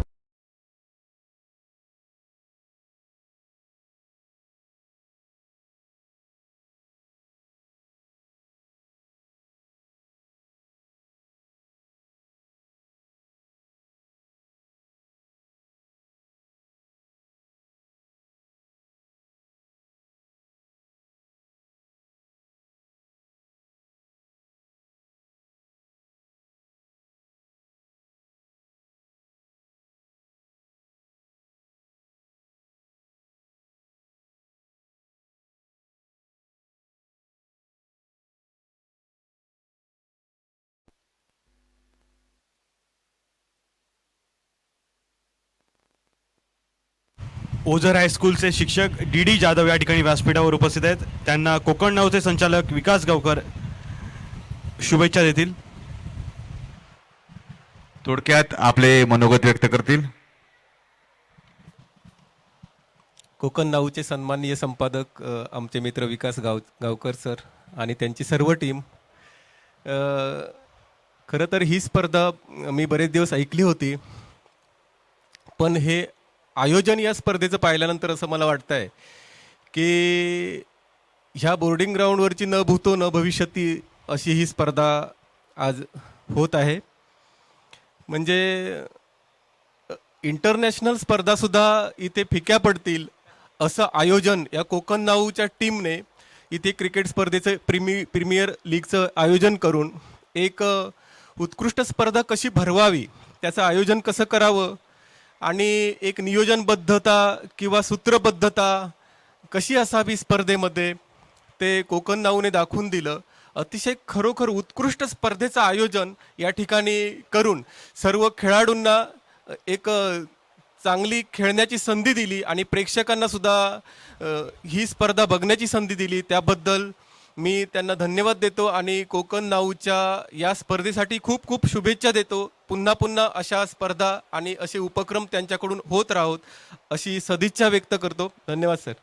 ओझर हायस्कूलचे शिक्षक डी डी जाधव या ठिकाणी व्यासपीठावर उपस्थित आहेत. त्यांना कोकण नावचे संचालक विकास गावकर शुभेच्छा देतील. थोडक्यात आपले मनोगत व्यक्त करतील. कोकण नाऊचे सन्माननीय संपादक आमचे मित्र विकास गावकर सर आणि त्यांची सर्व टीम. खरं तर ही स्पर्धा मी बरेच दिवस ऐकली होती, पण हे आयोजन या स्पर्धेचं पाहिल्यानंतर असं मला वाटतं आहे की ह्या बोर्डिंग ग्राउंडवरची न भूतो न भविष्यती अशी ही स्पर्धा आज होत आहे. म्हणजे इंटरनॅशनल स्पर्धासुद्धा इथे फिक्या पडतील असं आयोजन या कोकण नाऊच्या टीमने इथे क्रिकेट स्पर्धेचं प्रीमियर लीगचं आयोजन करून एक उत्कृष्ट स्पर्धा कशी भरवावी, त्याचं आयोजन कसं करावं आणि एक नियोजनबद्धता किंवा सूत्रबद्धता कशी असावी स्पर्धेमध्ये ते कोकण नाऊने दाखवून दिलं. अतिशय खरोखर उत्कृष्ट स्पर्धेचं आयोजन या ठिकाणी करून सर्व खेळाडूंना एक चांगली खेळण्याची संधी दिली आणि प्रेक्षकांना सुद्धा ही स्पर्धा बघण्याची संधी दिली. त्याबद्दल मी त्यांना धन्यवाद देतो आणि कोकण नाऊच्या या स्पर्धेसाठी खूप खूप शुभेच्छा देतो. पुन्हा पुन्हा अशा स्पर्धा आणि असे उपक्रम त्यांच्याकडून होत राहोत अशी सदिच्छा व्यक्त करतो. धन्यवाद सर.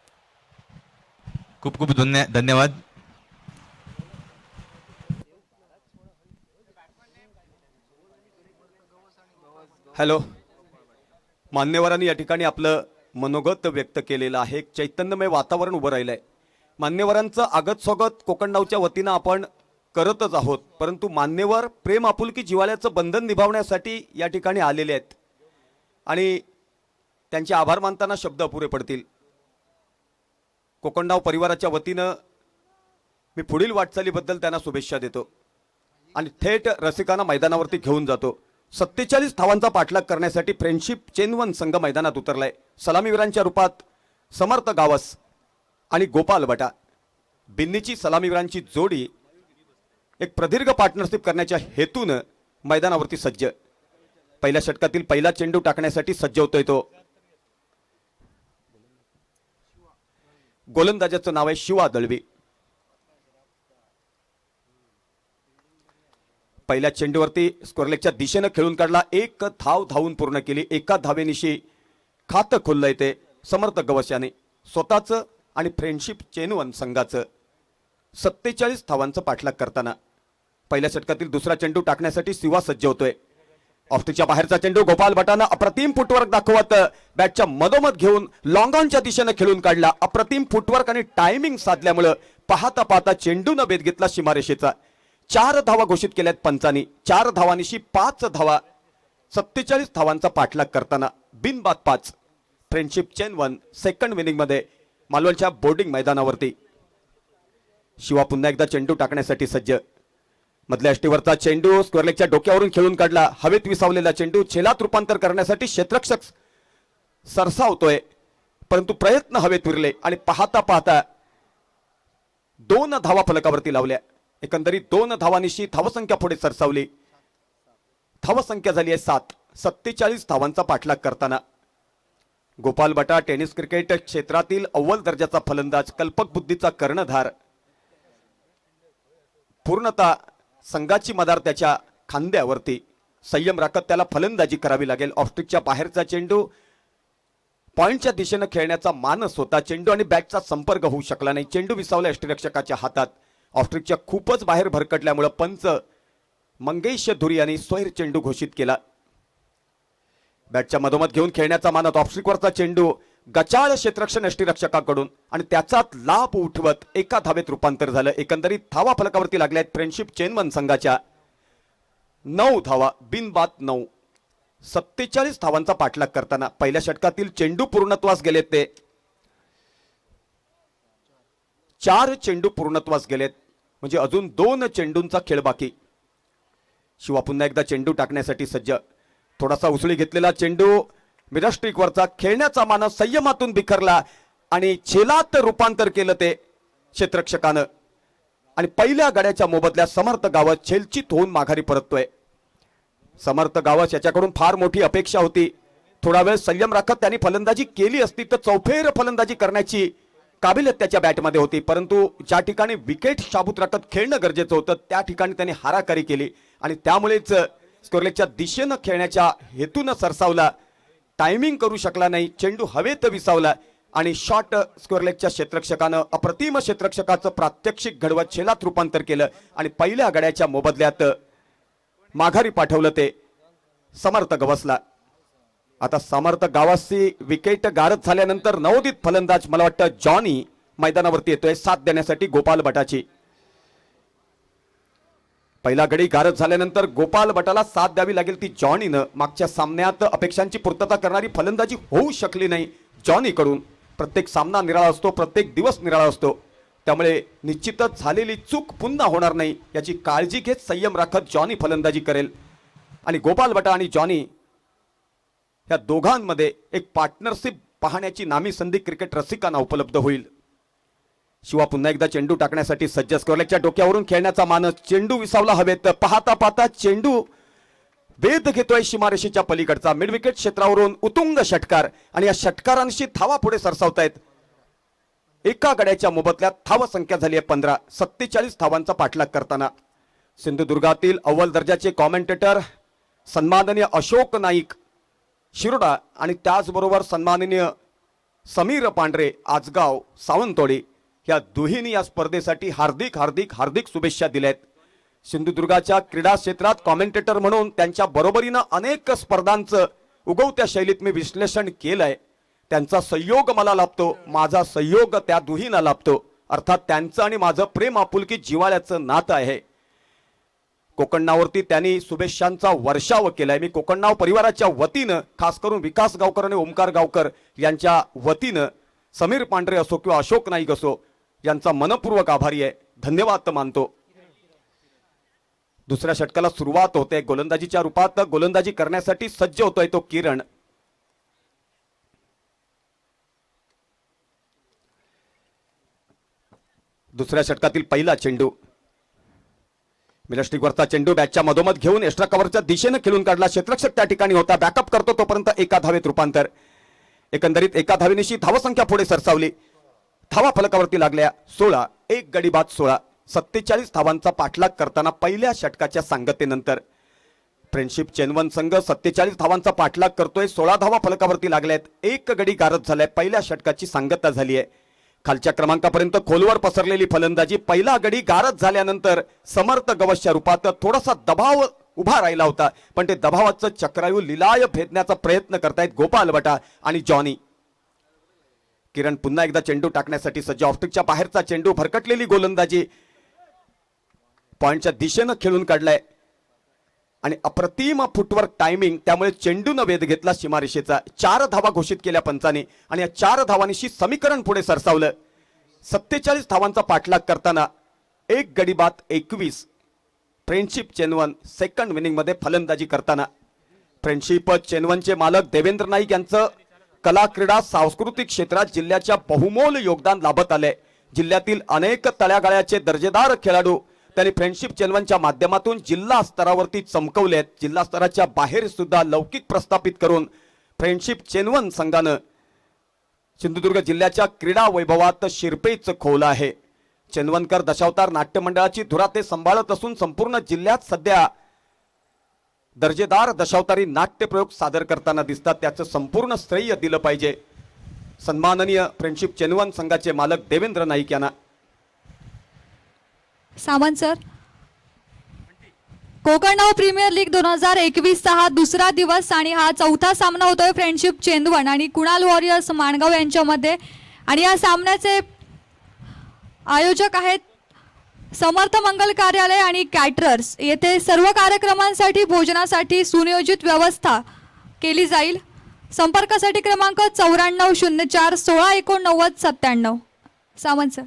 खूप खूप धन्यवाद. हॅलो, मान्यवरांनी या ठिकाणी आपलं मनोगत व्यक्त केलेलं आहे. एक चैतन्यमय वातावरण उभं राहिलं आहे. मान्यवरांचं आगत स्वागत कोकण नाऊच्या वतीनं आपण करतच आहोत, परंतु मान्यवर प्रेम आपुलकी जिव्हाळ्याचं बंधन निभावण्यासाठी या ठिकाणी आलेले आहेत आणि त्यांचे आभार मानताना शब्द अपुरे पडतील. कोकण नाव परिवाराच्या वतीनं मी पुढील वाटचालीबद्दल त्यांना शुभेच्छा देतो आणि थेट रसिकांना मैदानावरती घेऊन जातो. 47 धावांचा पाठलाग करण्यासाठी फ्रेंडशिप चेन 1 संघ मैदानात उतरलाय. सलामीवीरांच्या रूपात समर्थ गावस आणि गोपाल बटा. बिन्नीची सलामीवीरांची जोडी एक प्रदीर्घ पार्टनरशिप करण्याच्या हेतून मैदानावरती सज्ज. पहिल्या षटकातील पहिला चेंडू टाकण्यासाठी सज्ज होतोय तो. गोलंदाजाचं नाव आहे शिवा दळवी. पहिल्या चेंडूवरती स्कोरलेगच्या दिशेनं खेळून काढला. एक धाव धावून पूर्ण केली. एका धावेनिशी खातं खोललंय ते समर्थ गवस याने. स्वतःचं आणि फ्रेंडशिप चेन 1 संघाचं 47 धावांचं पाठलाग करताना पहिल्या षटकातील दुसरा चेंडू टाकण्यासाठी शिवा सज्ज होतोय. ऑफस्टिकच्या बाहेरचा चेंडू गोपाल भटानं अप्रतिम फुटवर्क दाखवत बॅटच्या मधोमध घेऊन लॉंग ऑनच्या दिशेनं खेळून काढला. अप्रतिम फुटवर्क आणि टायमिंग साधल्यामुळं पाहता पाहता चेंडूनं भेद घेतला सीमारेषेचा. 4 धावा घोषित केल्यात पंचांनी. 4 धावांनिशी 5 धावा. 47 धावांचा पाठलाग करताना बिनबाद 5. फ्रेंडशिप चेन 1 सेकंड इनिंग मध्ये मालवणच्या बोर्डिंग मैदानावरती. शिवा पुन्हा एकदा चेंडू टाकण्यासाठी सज्ज. मधल्या अष्टीवरचा चेंडू स्क्वेअरलेगच्या डोक्यावरून खेळून काढला. हवेत विसावलेला चेंडू छेलात रूपांतर करण्यासाठी क्षेत्ररक्षक सरसावतोय, परंतु प्रयत्न हवेत विरले आणि पाहता पाहता 2 धावा फलकावरती लावल्या. एकंदरीत 2 धावांनिशी धावसंख्या पुढे सरसावली. धावसंख्या झाली आहे 7. 47 धावांचा पाठलाग करताना गोपाल बटा टेनिस क्रिकेट क्षेत्रातील अव्वल दर्जाचा फलंदाज, कल्पक बुद्धीचा कर्णधार. पूर्णतः संघाची मदार त्याच्या खांद्यावरती. संयम राखत त्याला फलंदाजी करावी लागेल. ऑफस्टिकच्या बाहेरचा चेंडू पॉइंटच्या दिशेनं खेळण्याचा मानस होता. चेंडू आणि बॅटचा संपर्क होऊ शकला नाही. चेंडू विसावला यष्टीरक्षकाच्या हातात. ऑफस्ट्रिकच्या खूपच बाहेर भरकटल्यामुळे पंच मंगेश धुरी यांनी स्वैर चेंडू घोषित केला. बॅटच्या मधोमध घेऊन खेळण्याचा मानत ऑफस्ट्रिकवरचा चेंडू गचाळ क्षेत्ररक्षण यष्टीरक्षकाकडून आणि त्याचाच लाभ उठवत एका धावेत रूपांतर झालं. एकंदरीत धावा फलकावरती लागल्यात फ्रेंडशिप चेन 1 संघाच्या 9 धावा बिनबाद 9. 47 धावांचा पाठलाग करताना पहिल्या षटकातील चेंडू पूर्णत्वास गेलेत ते 4 चेंडू पूर्णत्वास गेलेत, म्हणजे अजून 2 चेंडूंचा खेळ बाकी. शिवा पुन्हा एकदा चेंडू टाकण्यासाठी सज्ज. थोडासा उसळी घेतलेला चेंडू मिडस्ट्रिकवरचा खेळण्याचा मानस संयमातून बिखरला आणि छेलात रूपांतर केलं ते क्षेत्ररक्षकानं आणि पहिल्या गड्याच्या मोबदल्यात समर्थ गावस छेलचित होऊन माघारी परततोय. समर्थ गावस याच्याकडून फार मोठी अपेक्षा होती. थोडा वेळ संयम राखत त्यांनी फलंदाजी केली असती तर चौफेर फलंदाजी करण्याची काबिलियत त्याच्या बॅटमध्ये होती, परंतु ज्या ठिकाणी विकेट शाबूत राखत खेळणं गरजेचं होतं त्या ठिकाणी त्यांनी हाराकारी केली आणि त्यामुळेच स्कोरलेगच्या दिशेनं खेळण्याच्या हेतून सरसावला, टायमिंग करू शकला नाही, चेंडू हवेत विसावला आणि शॉट स्कोरलेगच्या क्षेत्ररक्षकानं अप्रतिम क्षेत्ररक्षकाचं प्रात्यक्षिक घडवत छेलात रूपांतर केलं आणि पहिल्या गड्याच्या मोबदल्यात माघारी पाठवलं ते समर्थ गवसला. आता समर्थ गावासी विकेट गारद झाल्यानंतर नवोदित फलंदाज मला वाटतं जॉनी मैदानावरती येतोय साथ देण्यासाठी गोपाल भटाची. पहिला गडी गारद झाल्यानंतर गोपाल भटाला साथ द्यावी लागेल ती जॉनीनं. मागच्या सामन्यात अपेक्षांची पूर्तता करणारी फलंदाजी होऊ शकली नाही जॉनीकडून. प्रत्येक सामना निराळा असतो, प्रत्येक दिवस निराळा असतो, त्यामुळे निश्चितच झालेली चूक पुन्हा होणार नाही याची काळजी घेत संयम राखत जॉनी फलंदाजी करेल आणि गोपाल भटा आणि जॉनी या दोघांमध्ये एक पार्टनरशिप पाहण्याची नामी संधी क्रिकेट रसिकांना उपलब्ध होईल. शिवा पुन्हा एकदा चेंडू टाकण्यासाठी सज्ज. स्कोरलेगच्या डोक्यावरून खेळण्याचा मानस, चेंडू विसावला हवेत, पाहता पाहता चेंडू वेध घेतोय सीमारेषेच्या पलीकडचा. मिड विकेट क्षेत्रावरून उतुंग षटकार आणि या षटकारांशी धावा पुढे सरसावतायत. एका गड्याच्या मोबदल्यात धाव संख्या झाली आहे 15. 47 धावांचा पाठलाग करताना सिंधुदुर्गातील अव्वल दर्जाचे कॉमेंटेटर सन्माननीय अशोक नाईक शिरोडा आणि त्याचबरोबर सन्माननीय समीर पांढरे आजगाव सावंतवाडी या दुहींनी या स्पर्धेसाठी हार्दिक हार्दिक हार्दिक शुभेच्छा दिल्यात. सिंधुदुर्गाच्या क्रीडा क्षेत्रात कॉमेंटेटर म्हणून त्यांच्या बरोबरीनं अनेक स्पर्धांचं उगवत्या शैलीत मी विश्लेषण केलंय. त्यांचा सहयोग मला लाभतो, माझा सहयोग त्या दुहींना लाभतो. अर्थात त्यांचं आणि माझं प्रेम आपुलकी जिव्हाळ्याचं नातं आहे. कोकणनावरती त्यांनी शुभेच्छांचा वर्षाव केलाय. मी कोकणनाव परिवाराच्या वतीनं, खास करून विकास गावकर आणि ओमकार गावकर यांच्या वतीनं समीर पांढरे असो किंवा अशोक नाईक असो यांचा मनपूर्वक आभारी आहे, धन्यवाद मानतो. दुसऱ्या षटकाला सुरुवात होते. गोलंदाजीच्या रूपात गोलंदाजी करण्यासाठी सज्ज होतोय तो किरण. दुसऱ्या षटकातील पहिला चेंडू, मिलस्टिकवरचा चेंडू बॅटच्या मधोमध घेऊन एक्स्ट्रा कव्हरच्या दिशेने खेळून काढला. क्षेत्ररक्षक त्या ठिकाणी होता, बॅकअप करतो तोपर्यंत एका धावेत रूपांतर. एकंदरीत एका धावेनिशी धावसंख्या पुढे सरसावली. धावा फलकावरती लागल्या 16. एक गडी बाद 16. 47 धावांचा पाठलाग करताना पहिल्या षटकाच्या सांगतेनंतर फ्रेंडशिप चेनवन संघ 47 धावांचा पाठलाग करतोय. 16 धावा फलकावरती लागल्यात. एक गडी गारद झालाय. पहिल्या षटकाची सांगता झाली आहे. खालच्या क्रमांकापर्यंत खोलवर पसरलेली फलंदाजी. पहिला गडी गारद झाल्यानंतर समर्थ गवसच्या रूपात थोडासा दबाव उभा राहिला होता, पण ते दबावाचं चक्रायू लिलाय भेदण्याचा प्रयत्न करतायत गोपाल भटा आणि जॉनी. किरण पुन्हा एकदा चेंडू टाकण्यासाठी सज्ज. ऑफस्टिकच्या बाहेरचा चेंडू, भरकटलेली गोलंदाजी, पॉइंटच्या दिशेनं खेळून काढलाय आणि अप्रतिम फुटवर्क टायमिंग, त्यामुळे चेंडूनं वेध घेतला सीमारेषेचा. 4 धावा घोषित केल्या पंचाने आणि या 4 धावांशी समीकरण पुढे सरसावलं. 47 धावांचा पाठलाग करताना एक गडी बाद 21. फ्रेंडशिप चेनवन सेकंड इनिंग मध्ये फलंदाजी करताना. फ्रेंडशिप चेनवनचे मालक देवेंद्र नाईक यांचं कला क्रीडा सांस्कृतिक क्षेत्रात जिल्ह्याच्या बहुमोल योगदान लाभत आले. जिल्ह्यातील अनेक तळ्यागाळ्याचे दर्जेदार खेळाडू त्यांनी फ्रेंडशिप चेनवनच्या माध्यमातून जिल्हा स्तरावरती चमकवलेत. जिल्हा स्तराच्या बाहेर सुद्धा लौकिक प्रस्थापित करून फ्रेंडशिप चेनवन संघानं सिंधुदुर्ग जिल्ह्याच्या क्रीडा वैभवात शिरपेच खोवला आहे. चेनवनकर दशावतार नाट्य मंडळाची धुरा ते सांभाळत असून संपूर्ण जिल्ह्यात सध्या दर्जेदार दशावतारी नाट्य प्रयोग सादर करताना दिसतात. त्याचं संपूर्ण श्रेय दिलं पाहिजे सन्माननीय फ्रेंडशिप चेनवन संघाचे मालक देवेंद्र नाईक यांना. सावंत सर, कोकणनाव प्रीमियर लीग 2021 चा हा दुसरा दिवस आणि हा चौथा सामना होतोय फ्रेंडशिप चेंदवण आणि कुणाल वॉरियर्स माणगाव यांच्यामध्ये. आणि या सामन्याचे आयोजक आहेत समर्थ मंगल कार्यालय आणि कॅटरर्स. येथे सर्व कार्यक्रमांसाठी भोजनासाठी सुनियोजित व्यवस्था केली जाईल. संपर्कासाठी क्रमांक 9404 1689 97. सावंत सर.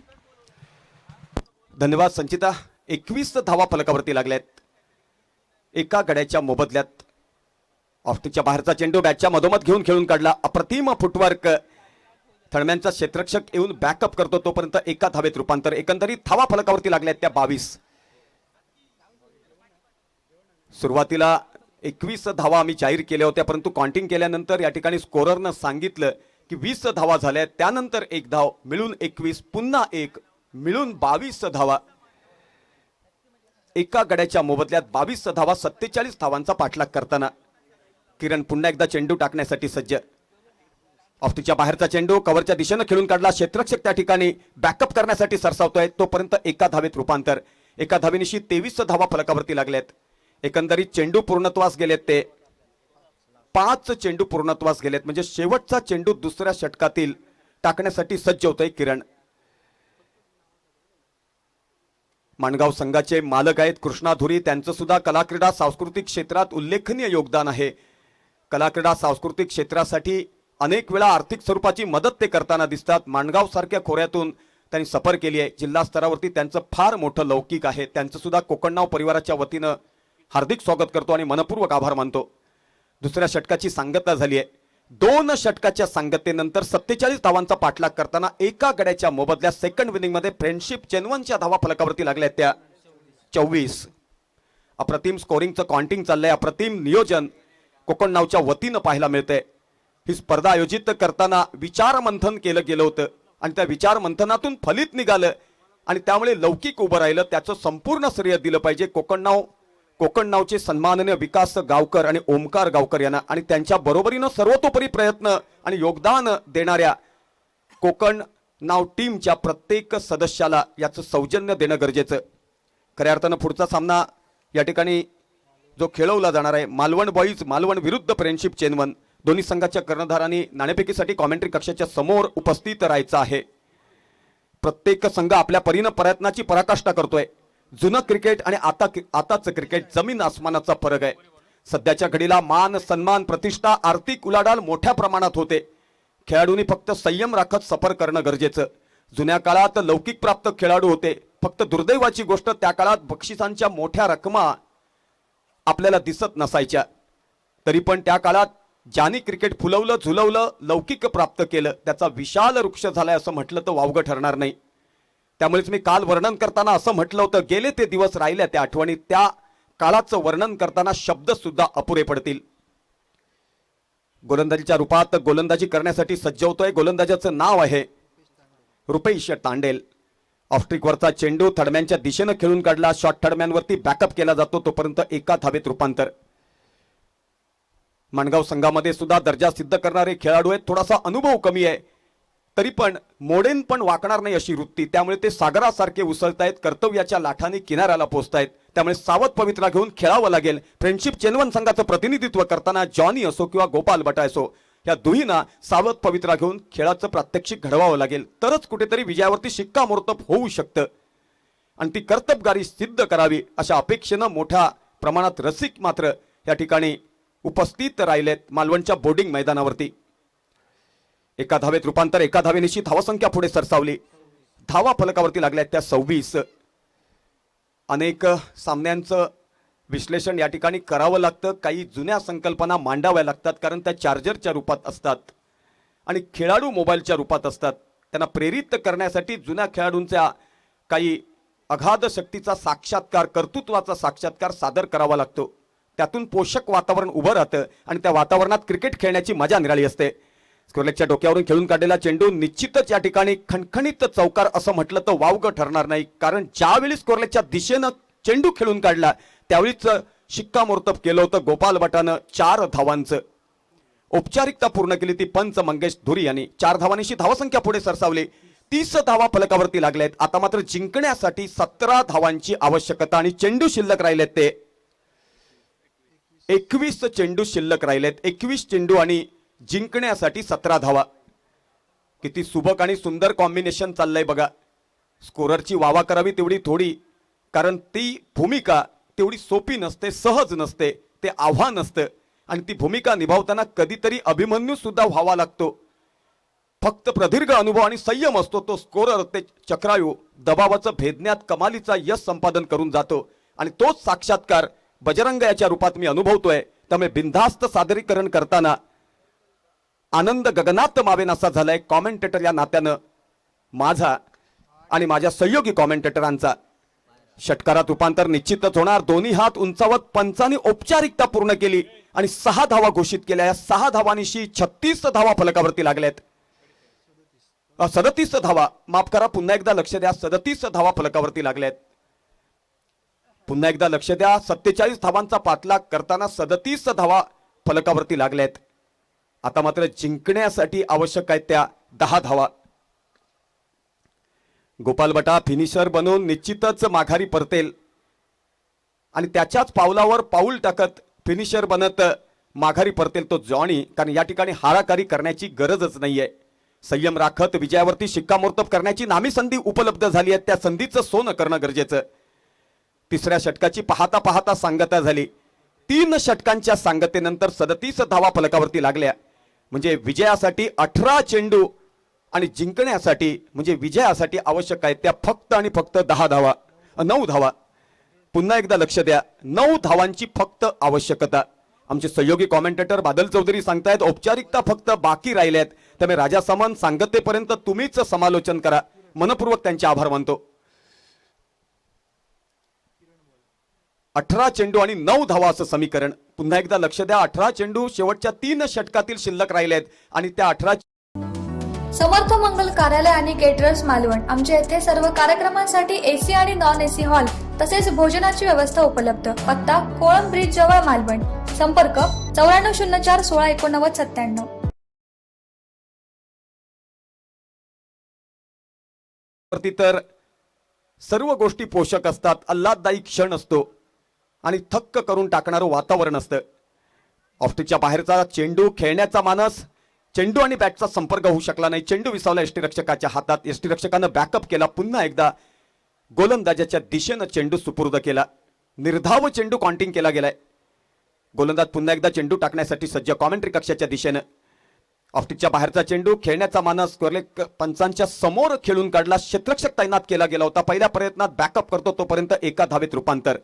धन्यवाद संचिता. 21 धावा फलकावरती लागल्यात. एका गड्याच्या मोबदल्यात ऑफस्टिकच्या बाहेरचा चेंडू बॅटच्या मधोमध घेऊन खेळून काढला. अप्रतिम फुटवर्क. थळम्यांचा क्षेत्ररक्षक येऊन बॅकअप करतो तोपर्यंत एका धावेत रूपांतर. एकंदरीत धावा फलकावरती लागल्यात त्या 22. सुरुवातीला 21 धावा आम्ही जाहीर केल्या होत्या, परंतु काउंटिंग केल्यानंतर या ठिकाणी स्कोररनं सांगितलं की 20 धावा झाल्या, त्यानंतर एक धाव मिळून 21, पुन्हा एक मिळून 22 धावा. एका गड्याच्या मोबदल्यात 22 धावा, 47 धावांचा पाठलाग करताना किरण पुन्हा एकदा चेंडू टाकण्यासाठी सज्ज. ऑफस्टिकच्या बाहेरचा चेंडू कव्हरच्या दिशेनं खेळून काढला. क्षेत्ररक्षक त्या ठिकाणी बॅकअप करण्यासाठी सरसावतोय, तोपर्यंत एका धावेत रूपांतर. एका धावेनिशी 23 धावा फलकावरती लागल्यात. एकंदरीत चेंडू पूर्णत्वास गेलेत ते 5 चेंडू पूर्णत्वास गेलेत, म्हणजे शेवटचा चेंडू दुसऱ्या षटकातील टाकण्यासाठी सज्ज होतोय किरण. माणगाव संघाचे मालक आहेत कृष्णा धुरी, त्यांचं सुद्धा कलाक्रीडा सांस्कृतिक क्षेत्रात उल्लेखनीय योगदान आहे. कलाक्रीडा सांस्कृतिक क्षेत्रासाठी अनेक वेळा आर्थिक स्वरूपाची मदत ते करताना दिसतात. माणगाव सारख्या खोऱ्यातून त्यांनी सफर केली आहे. जिल्हा स्तरावरती त्यांचं फार मोठं लौकिक आहे. त्यांचं सुद्धा कोकणनाव परिवाराच्या वतीनं हार्दिक स्वागत करतो आणि मनपूर्वक आभार मानतो. दुसऱ्या षटकाची सांगता झाली आहे. 2 षटकाच्या सांगतेनंतर 47 धावांचा पाठलाग करताना एका गड्याच्या मोबदल्यात सेकंड इनिंग मध्ये फ्रेंडशिप चेनवनच्या धावा फलकावरती लागल्या त्या 24. अप्रतिम स्कोरिंगचं काउंटिंग चाललंय, अप्रतिम नियोजन कोकणनावच्या वतीनं पाहायला मिळतंय. ही स्पर्धा आयोजित करताना विचार मंथन केलं गेलं होतं आणि त्या विचार मंथनातून फलित निघालं आणि त्यामुळे लौकिक उभं राहिलं. त्याचं संपूर्ण श्रेय दिलं पाहिजे कोकणनावचे सन्माननीय विकास गावकर आणि ओमकार गावकर यांना आणि त्यांच्या बरोबरीनं सर्वतोपरी प्रयत्न आणि योगदान देणाऱ्या कोकणनाव टीमच्या प्रत्येक सदस्याला याचं सौजन्य देणं गरजेचं. खऱ्या अर्थानं पुढचा सामना या ठिकाणी जो खेळवला जाणार आहे मालवण बॉईज मालवण विरुद्ध फ्रेंडशिप चेनवन. दोन्ही संघाच्या कर्णधारांनी नाणेफेकीसाठी कॉमेंट्री कक्षाच्या समोर उपस्थित राहायचं आहे. प्रत्येक संघ आपल्या परीनं प्रयत्नाची पराकाष्ठा करतोय. जुनं क्रिकेट आणि आताच क्रिकेट जमीन आसमानाचा फरक आहे. सध्याच्या घडीला मान सन्मान प्रतिष्ठा आर्थिक उलाढाल मोठ्या प्रमाणात होते. खेळाडूंनी फक्त संयम राखत सफर करणं गरजेचं. जुन्या काळात लौकिक प्राप्त खेळाडू होते. फक्त दुर्दैवाची गोष्ट त्या काळात बक्षिसांच्या मोठ्या रकमा आपल्याला दिसत नसायच्या. तरी पण त्या काळात ज्यांनी क्रिकेट फुलवलं झुलवलं लौकिक प्राप्त केलं त्याचा विशाल वृक्ष झालाय असं म्हटलं तर वावगं ठरणार नाही. त्यामुळेच मी काल वर्णन करताना असं म्हटलं होतं, गेले ते दिवस राहिल्या त्या आठवणी, त्या काळाचं वर्णन करताना शब्द सुद्धा अपुरे पडतील. गोलंदाजीच्या रूपात गोलंदाजी करण्यासाठी सज्ज होतोय. गोलंदाजाचं नाव आहे रुपेश तांडेल. ऑफस्ट्रिकवरचा चेंडू थडम्यांच्या दिशेनं खेळून काढला. शॉर्ट थडम्यांवरती बॅकअप केला जातो, तोपर्यंत एका धावेत रूपांतर. माणगाव संघामध्ये सुद्धा दर्जा सिद्ध करणारे खेळाडू आहेत. थोडासा अनुभव कमी आहे तरी पण मोडेन पण वाकणार नाही अशी वृत्ती. त्यामुळे ते सागरासारखे उसळतायत, कर्तव्याच्या लाठाने किनाऱ्याला पोहोचतायत. त्यामुळे सावध पवित्रा घेऊन खेळावं लागेल. फ्रेंडशिप चेनवन संघाचं प्रतिनिधित्व करताना जॉनी असो किंवा गोपाल भटा असो या दोहींना सावध पवित्रा घेऊन खेळाचं प्रात्यक्षिक घडवावं लागेल. तरच कुठेतरी विजयावरती शिक्कामोर्तब होऊ शकतं आणि ती कर्तबगारी सिद्ध करावी अशा अपेक्षेनं मोठ्या प्रमाणात रसिक मात्र या ठिकाणी उपस्थित राहिलेत मालवणच्या बोर्डिंग मैदानावरती. एका धावेत रूपांतर. एका धावेनिशी धावसंख्या पुढे सरसावली. धावा फलकावरती लागल्यात त्या 26. अनेक सामन्यांचं विश्लेषण या ठिकाणी करावं लागतं. काही जुन्या संकल्पना मांडाव्या लागतात कारण त्या चार्जरच्या रूपात असतात आणि खेळाडू मोबाईलच्या रूपात असतात. त्यांना प्रेरित करण्यासाठी जुन्या खेळाडूंच्या काही अगाध शक्तीचा साक्षात्कार कर्तृत्वाचा साक्षात्कार सादर करावा लागतो. त्यातून पोषक वातावरण उभं राहतं आणि त्या वातावरणात क्रिकेट खेळण्याची मजा निराळी असते. स्कोरलेगच्या डोक्यावरून खेळून काढलेला चेंडू निश्चितच या ठिकाणी खणखणीत चौकार असं म्हटलं तर वावगं ठरणार नाही. कारण ज्यावेळी स्कोरलेगच्या दिशेनं चेंडू खेळून काढला त्यावेळीच शिक्कामोर्तब केलं होतं गोपाल भटानं 4 धावांचं. औपचारिकता पूर्ण केली ती पंच मंगेश धुरी यांनी. 4 धावांनीशी धावसंख्या पुढे सरसावली. 30 धावा फलकावरती लागल्यात. आता मात्र जिंकण्यासाठी 17 धावांची आवश्यकता आणि चेंडू शिल्लक राहिलेत ते 21 चेंडू शिल्लक राहिलेत. 21 चेंडू आणि जिंकण्यासाठी 17 धावा. किती सुबक आणि सुंदर कॉम्बिनेशन चाललंय बघा. स्कोररची वावा करावी तेवढी थोडी, कारण ती भूमिका तेवढी सोपी नसते, सहज नसते, ते आव्हान असतं आणि ती भूमिका निभावताना कधीतरी अभिमन्यू सुद्धा व्हावा लागतो. फक्त प्रदीर्घ अनुभव आणि संयम असतो तो स्कोरर ते चक्रायू दबावाचं भेदण्यात कमालीचा यश संपादन करून जातो आणि तोच साक्षात्कार बजरंग याच्या रूपात मी अनुभवतोय. त्यामुळे बिनधास्त सादरीकरण करताना आनंद गगनात मावेन असा झालाय कॉमेंटेटर या नात्यानं माझा आणि माझ्या सहयोगी कॉमेंटेटरांचा. षटकारात रूपांतर निश्चितच होणार. दोन्ही हात उंचावत पंचांनी औपचारिकता पूर्ण केली आणि 6 धावा घोषित केल्या. या 6 धावांनिशी 36 धावा फलकावरती लागल्यात. 37 धावा, माफ करा, पुन्हा एकदा लक्ष द्या, 37 धावा फलकावरती लागल्यात. पुन्हा एकदा लक्ष द्या, 47 धावांचा पाठलाग करताना 37 धावा फलकावरती लागल्यात. आता मात्र जिंकण्यासाठी आवश्यक आहेत त्या 10 धावा. गोपाल बटा फिनिशर बनून निश्चितच माघारी परतेल आणि त्याच्याच पावलावर पाऊल टाकत फिनिशर बनत माघारी परतेल तो जॉनी. कारण या ठिकाणी हाराकारी करण्याची गरजच नाहीये. संयम राखत विजयावरती शिक्कामोर्तब करण्याची नामी संधी उपलब्ध झाली आहे. त्या संधीचं सोनं करणं गरजेचं. तिसऱ्या षटकाची पाहता पाहता सांगता झाली. 3 षटकांच्या सांगतेनंतर 37 धावा फलकावरती लागल्या. म्हणजे विजयासाठी 18 चेंडू आणि जिंकण्यासाठी म्हणजे विजयासाठी आवश्यक आहे त्या फक्त आणि फक्त 10 धावा, 9 धावा. पुन्हा एकदा लक्ष द्या, 9 धावांची फक्त आवश्यकता. आमचे सहयोगी कॉमेंटेटर बादल चौधरी सांगतायत औपचारिकता फक्त बाकी राहिल्यात. त्यामुळे राजा सामंत सांगतेपर्यंत तुम्हीच समालोचन करा. मनपूर्वक त्यांचे आभार मानतो. 18 चेंडू आणि 9 धावा असं समीकरण. पुन्हा एकदा लक्ष द्या, 18 चेंडू शेवटच्या 3 षटकातील शिल्लक राहिले आहेत आणि त्या 18 समर्थ मंगल कार्यालय आणि केटरर्स मालवण. आमच्या येथे सर्व कार्यक्रमांसाठी एसी आणि नॉन एसी हॉल तसेच भोजनाची व्यवस्था उपलब्ध. पत्ता कोळंब ब्रिज जवळ मालवण. संपर्क 9404 16 89 97. तर सर्व गोष्टी पोषक असतात. आल्हाददायी क्षण असतो आणि थक्क करून टाकणारं वातावरण असतं. ऑफस्टिकच्या बाहेरचा चेंडू खेळण्याचा मानस, चेंडू आणि बॅटचा संपर्क होऊ शकला नाही. चेंडू विसावला यष्टीरक्षकाच्या हातात. यष्टीरक्षकानं बॅकअप केला. पुन्हा एकदा गोलंदाजाच्या दिशेनं चेंडू सुपूर्द केला. निर्धाव चेंडू काउंटिंग केला गेलाय. गोलंदाज पुन्हा एकदा चेंडू टाकण्यासाठी सज्ज. कॉमेंट्री कक्षाच्या दिशेनं ऑफस्टिकच्या बाहेरचा चेंडू खेळण्याचा मानस स्कोरलेग पंचांच्या समोर खेळून काढला. क्षेत्ररक्षक तैनात केला गेला होता. पहिल्या प्रयत्नात बॅकअप करतो तोपर्यंत 1 धावेत रूपांतर.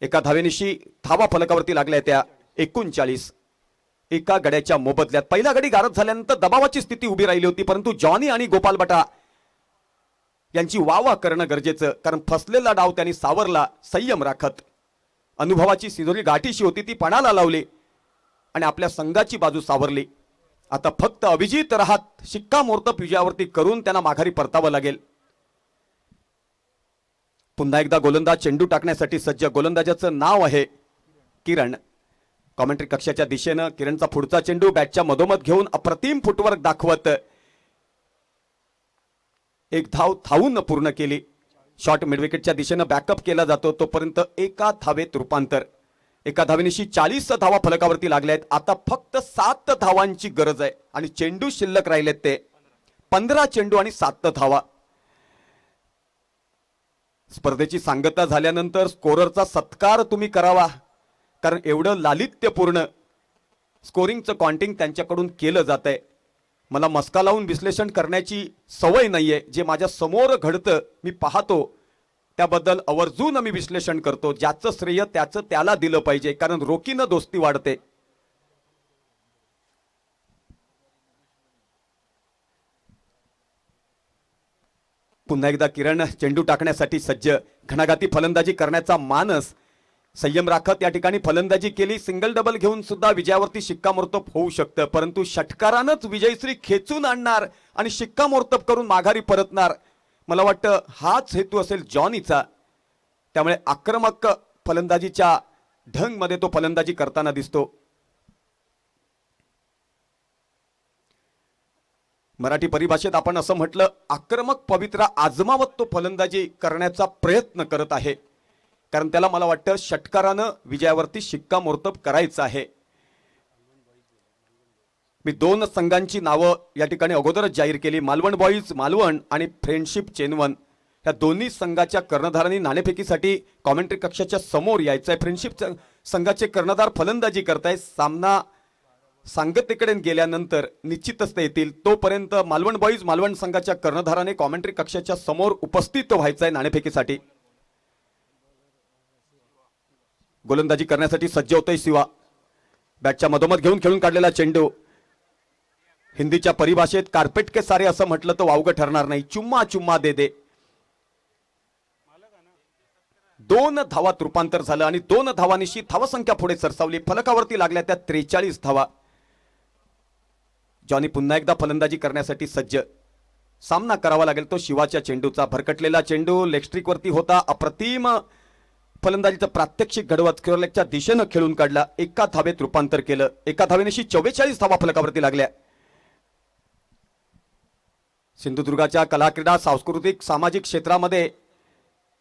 1 धावेनिशी धावा फलकावरती लागल्या त्या 39. 1 गड्याच्या मोबदल्यात पहिला गडी गारद झाल्यानंतर दबावाची स्थिती उभी राहिली होती. परंतु जॉनी आणि गोपाल बटा यांची वावा करणं गरजेचं. कारण फसलेला डाव त्यांनी सावरला संयम राखत. अनुभवाची सिजोरी गाठीशी होती ती पणाला लावली आणि आपल्या संघाची बाजू सावरली. आता फक्त अभिजित राहत शिक्कामोर्तब विजयावरती करून त्यांना माघारी परतावं लागेल. पुन्हा एकदा गोलंदाज चेंडू टाकण्यासाठी सज्ज. गोलंदाजाचं नाव आहे किरण. कॉमेंट्री कक्षाच्या दिशेनं किरणचा पुढचा चेंडू बॅटच्या मधोमध घेऊन अप्रतिम फुटवर्क दाखवत 1 धाव धावून पूर्ण केली. शॉट मिडविकेटच्या दिशेनं बॅकअप केला जातो तोपर्यंत 1 धावेत रूपांतर. 1 धावेनिशी 40 धावा फलकावरती लागल्या आहेत. आता फक्त 7 धावांची गरज आहे आणि चेंडू शिल्लक राहिलेत ते 15 चेंडू आणि 7 धावा. स्पर्धेची सांगता झाल्यानंतर स्कोररचा सत्कार तुम्ही करावा. कारण एवढं लालित्यपूर्ण स्कोरिंगचं काउंटिंग त्यांच्याकडून केलं जात आहे. मला मस्का लावून विश्लेषण करण्याची सवय नाहीये. जे माझ्या समोर घडतं मी पाहतो त्याबद्दल आवर्जून मी विश्लेषण करतो. ज्याचं श्रेय त्याचं त्याला दिलं पाहिजे. कारण रोखीनं दोस्ती वाढते. पुन्हा एकदा किरण चेंडू टाकण्यासाठी सज्ज. घणाघाती फलंदाजी करण्याचा मानस. संयम राखत या ठिकाणी फलंदाजी केली. सिंगल डबल घेऊन सुद्धा विजयावरती शिक्कामोर्तब होऊ शकतं. परंतु षटकारानंच विजयश्री खेचून आणणार आणि शिक्कामोर्तब करून माघारी परतणार. मला वाटतं हाच हेतू असेल जॉनीचा. त्यामुळे आक्रमक फलंदाजीच्या ढंग मध्ये तो फलंदाजी करताना दिसतो. मराठी परिभाषेत आपण असं म्हटलं, आक्रमक पवित्रा आजमावत तो फलंदाजी करण्याचा प्रयत्न करत आहे. कारण त्याला मला वाटतं षटकारानं विजयावरती शिक्कामोर्तब करायचं आहे. मी 2 संघांची नावं या ठिकाणी अगोदरच जाहीर केली. मालवण बॉईज मालवण आणि फ्रेंडशिप चेनवन. या दोन्ही संघाच्या कर्णधारांनी नाणेफेकीसाठी कॉमेंट्री कक्षाच्या समोर यायचं आहे. फ्रेंडशिप संघाचे कर्णधार फलंदाजी करताय. सामना सांगतेकडे गेल्यानंतर निश्चितच ते येतील. तोपर्यंत मालवण बॉईज मालवण संघाच्या कर्णधाराने कॉमेंट्री कक्षाच्या समोर उपस्थित व्हायचं आहे नाणेफेकीसाठी. गोलंदाजी करण्यासाठी सज्ज होतोय शिवा. बॅटच्या मधोमध घेऊन खेळून काढलेला चेंडू. हिंदीच्या परिभाषेत कार्पेट के सारे असं म्हटलं तर वावगं ठरणार नाही. चुम्मा चुम्मा दे दे. 2 धावात रूपांतर झालं आणि 2 धावांनिशी धावसंख्या पुढे सरसावली. फलकावरती लागल्या त्या 43 धावा. जॉनी पुन्हा एकदा फलंदाजी करण्यासाठी सज्ज. सामना करावा लागेल तो शिवाच्या चेंडूचा. भरकटलेला चेंडू लेगस्ट्रिक वरती होता. अप्रतिम फलंदाजीचं प्रात्यक्षिक घडवत स्क्वेअरलेगच्या दिशेनं खेळून काढला. 1 धावेत रूपांतर केलं. 1 धावेनिशी 44 धावा फलकावरती लागल्या. सिंधुदुर्गाच्या कला क्रीडा सांस्कृतिक सामाजिक क्षेत्रामध्ये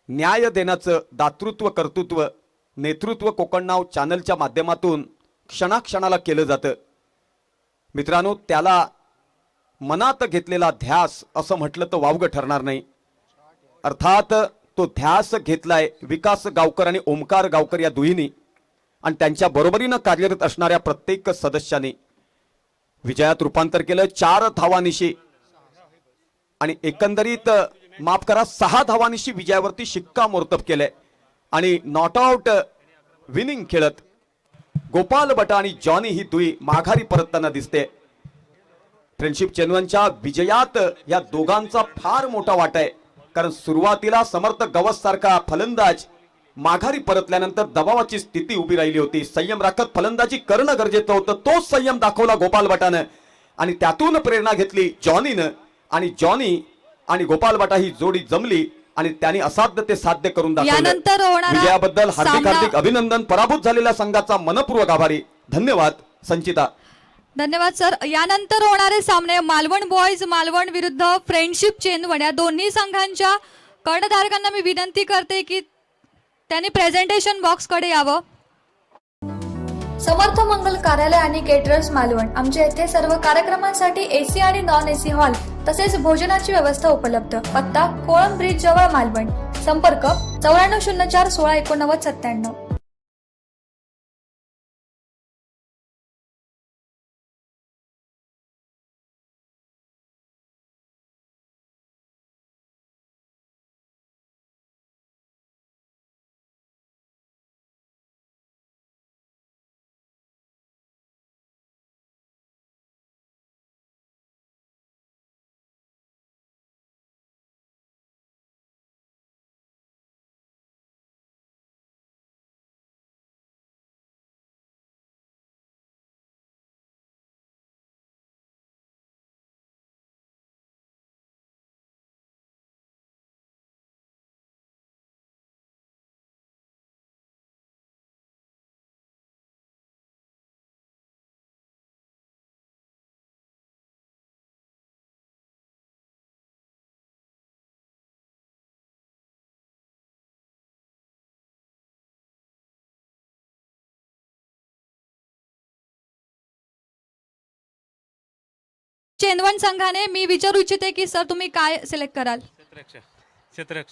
न्याय देण्याचं दातृत्व कर्तृत्व नेतृत्व कोकण नाव चॅनलच्या माध्यमातून क्षणाक्षणाला केलं जातं. मित्रांनो, त्याला मनात घेतलेला ध्यास असं म्हटलं तर वावगं ठरणार नाही. अर्थात तो ध्यास घेतलाय विकास गावकर आणि ओमकार गावकर या दुहींनी आणि त्यांच्या बरोबरीनं कार्यरत असणाऱ्या प्रत्येक सदस्यांनी. विजयात रूपांतर केलं 4 धावांनिशी आणि एकंदरीत माफ करा 6 धावांनिशी विजयावरती शिक्कामोर्तब केलंय. आणि नॉट आउट विनिंग खेळत गोपाल बटा आणि जॉनी ही दुई माघारी परतताना दिसते. फ्रेंडशिप चेनवनच्या विजयात या दोघांचा फार मोठा वाटा आहे. कारण सुरुवातीला समर्थ गवस सारखा फलंदाज माघारी परतल्यानंतर दबावाची स्थिती उभी राहिली होती. संयम राखत फलंदाजी करणं गरजेचं होतं. तोच संयम दाखवला गोपाल बटानं आणि त्यातून प्रेरणा घेतली जॉनीनं. आणि जॉनी आणि गोपाल बटा ही जोडी जमली आणि त्यांनी असाध्य ते साध्य करून दाखवलं. यानंतर होणारा विजयाबद्दल हार्दिक सामना- हार्दिक अभिनंदन. पराभूत झालेल्या संघाचा मनपूर्वक आभारी. धन्यवाद संचिता. धन्यवाद सर. यानंतर होणारे सामने मालवण बॉयज मालवण विरुद्ध फ्रेंडशिप चेनवण या दोन्ही संघांच्या कर्णधारकांना मी विनंती करते की त्यांनी प्रेझेंटेशन बॉक्स कडे यावं. समर्थ मंगल कार्यालय आणि केटरर्स मालवण आमच्या येथे सर्व कार्यक्रमांसाठी एसी आणि नॉन एसी हॉल तसेच भोजनाची व्यवस्था उपलब्ध. पत्ता कोळंब ब्रिज जवळ मालवण. संपर्क 9404 16 89 97. चेनवण संघाने मी विचारू इच्छिते की सर तुम्ही काय सिलेक्ट कराल. क्षेत्ररक्षक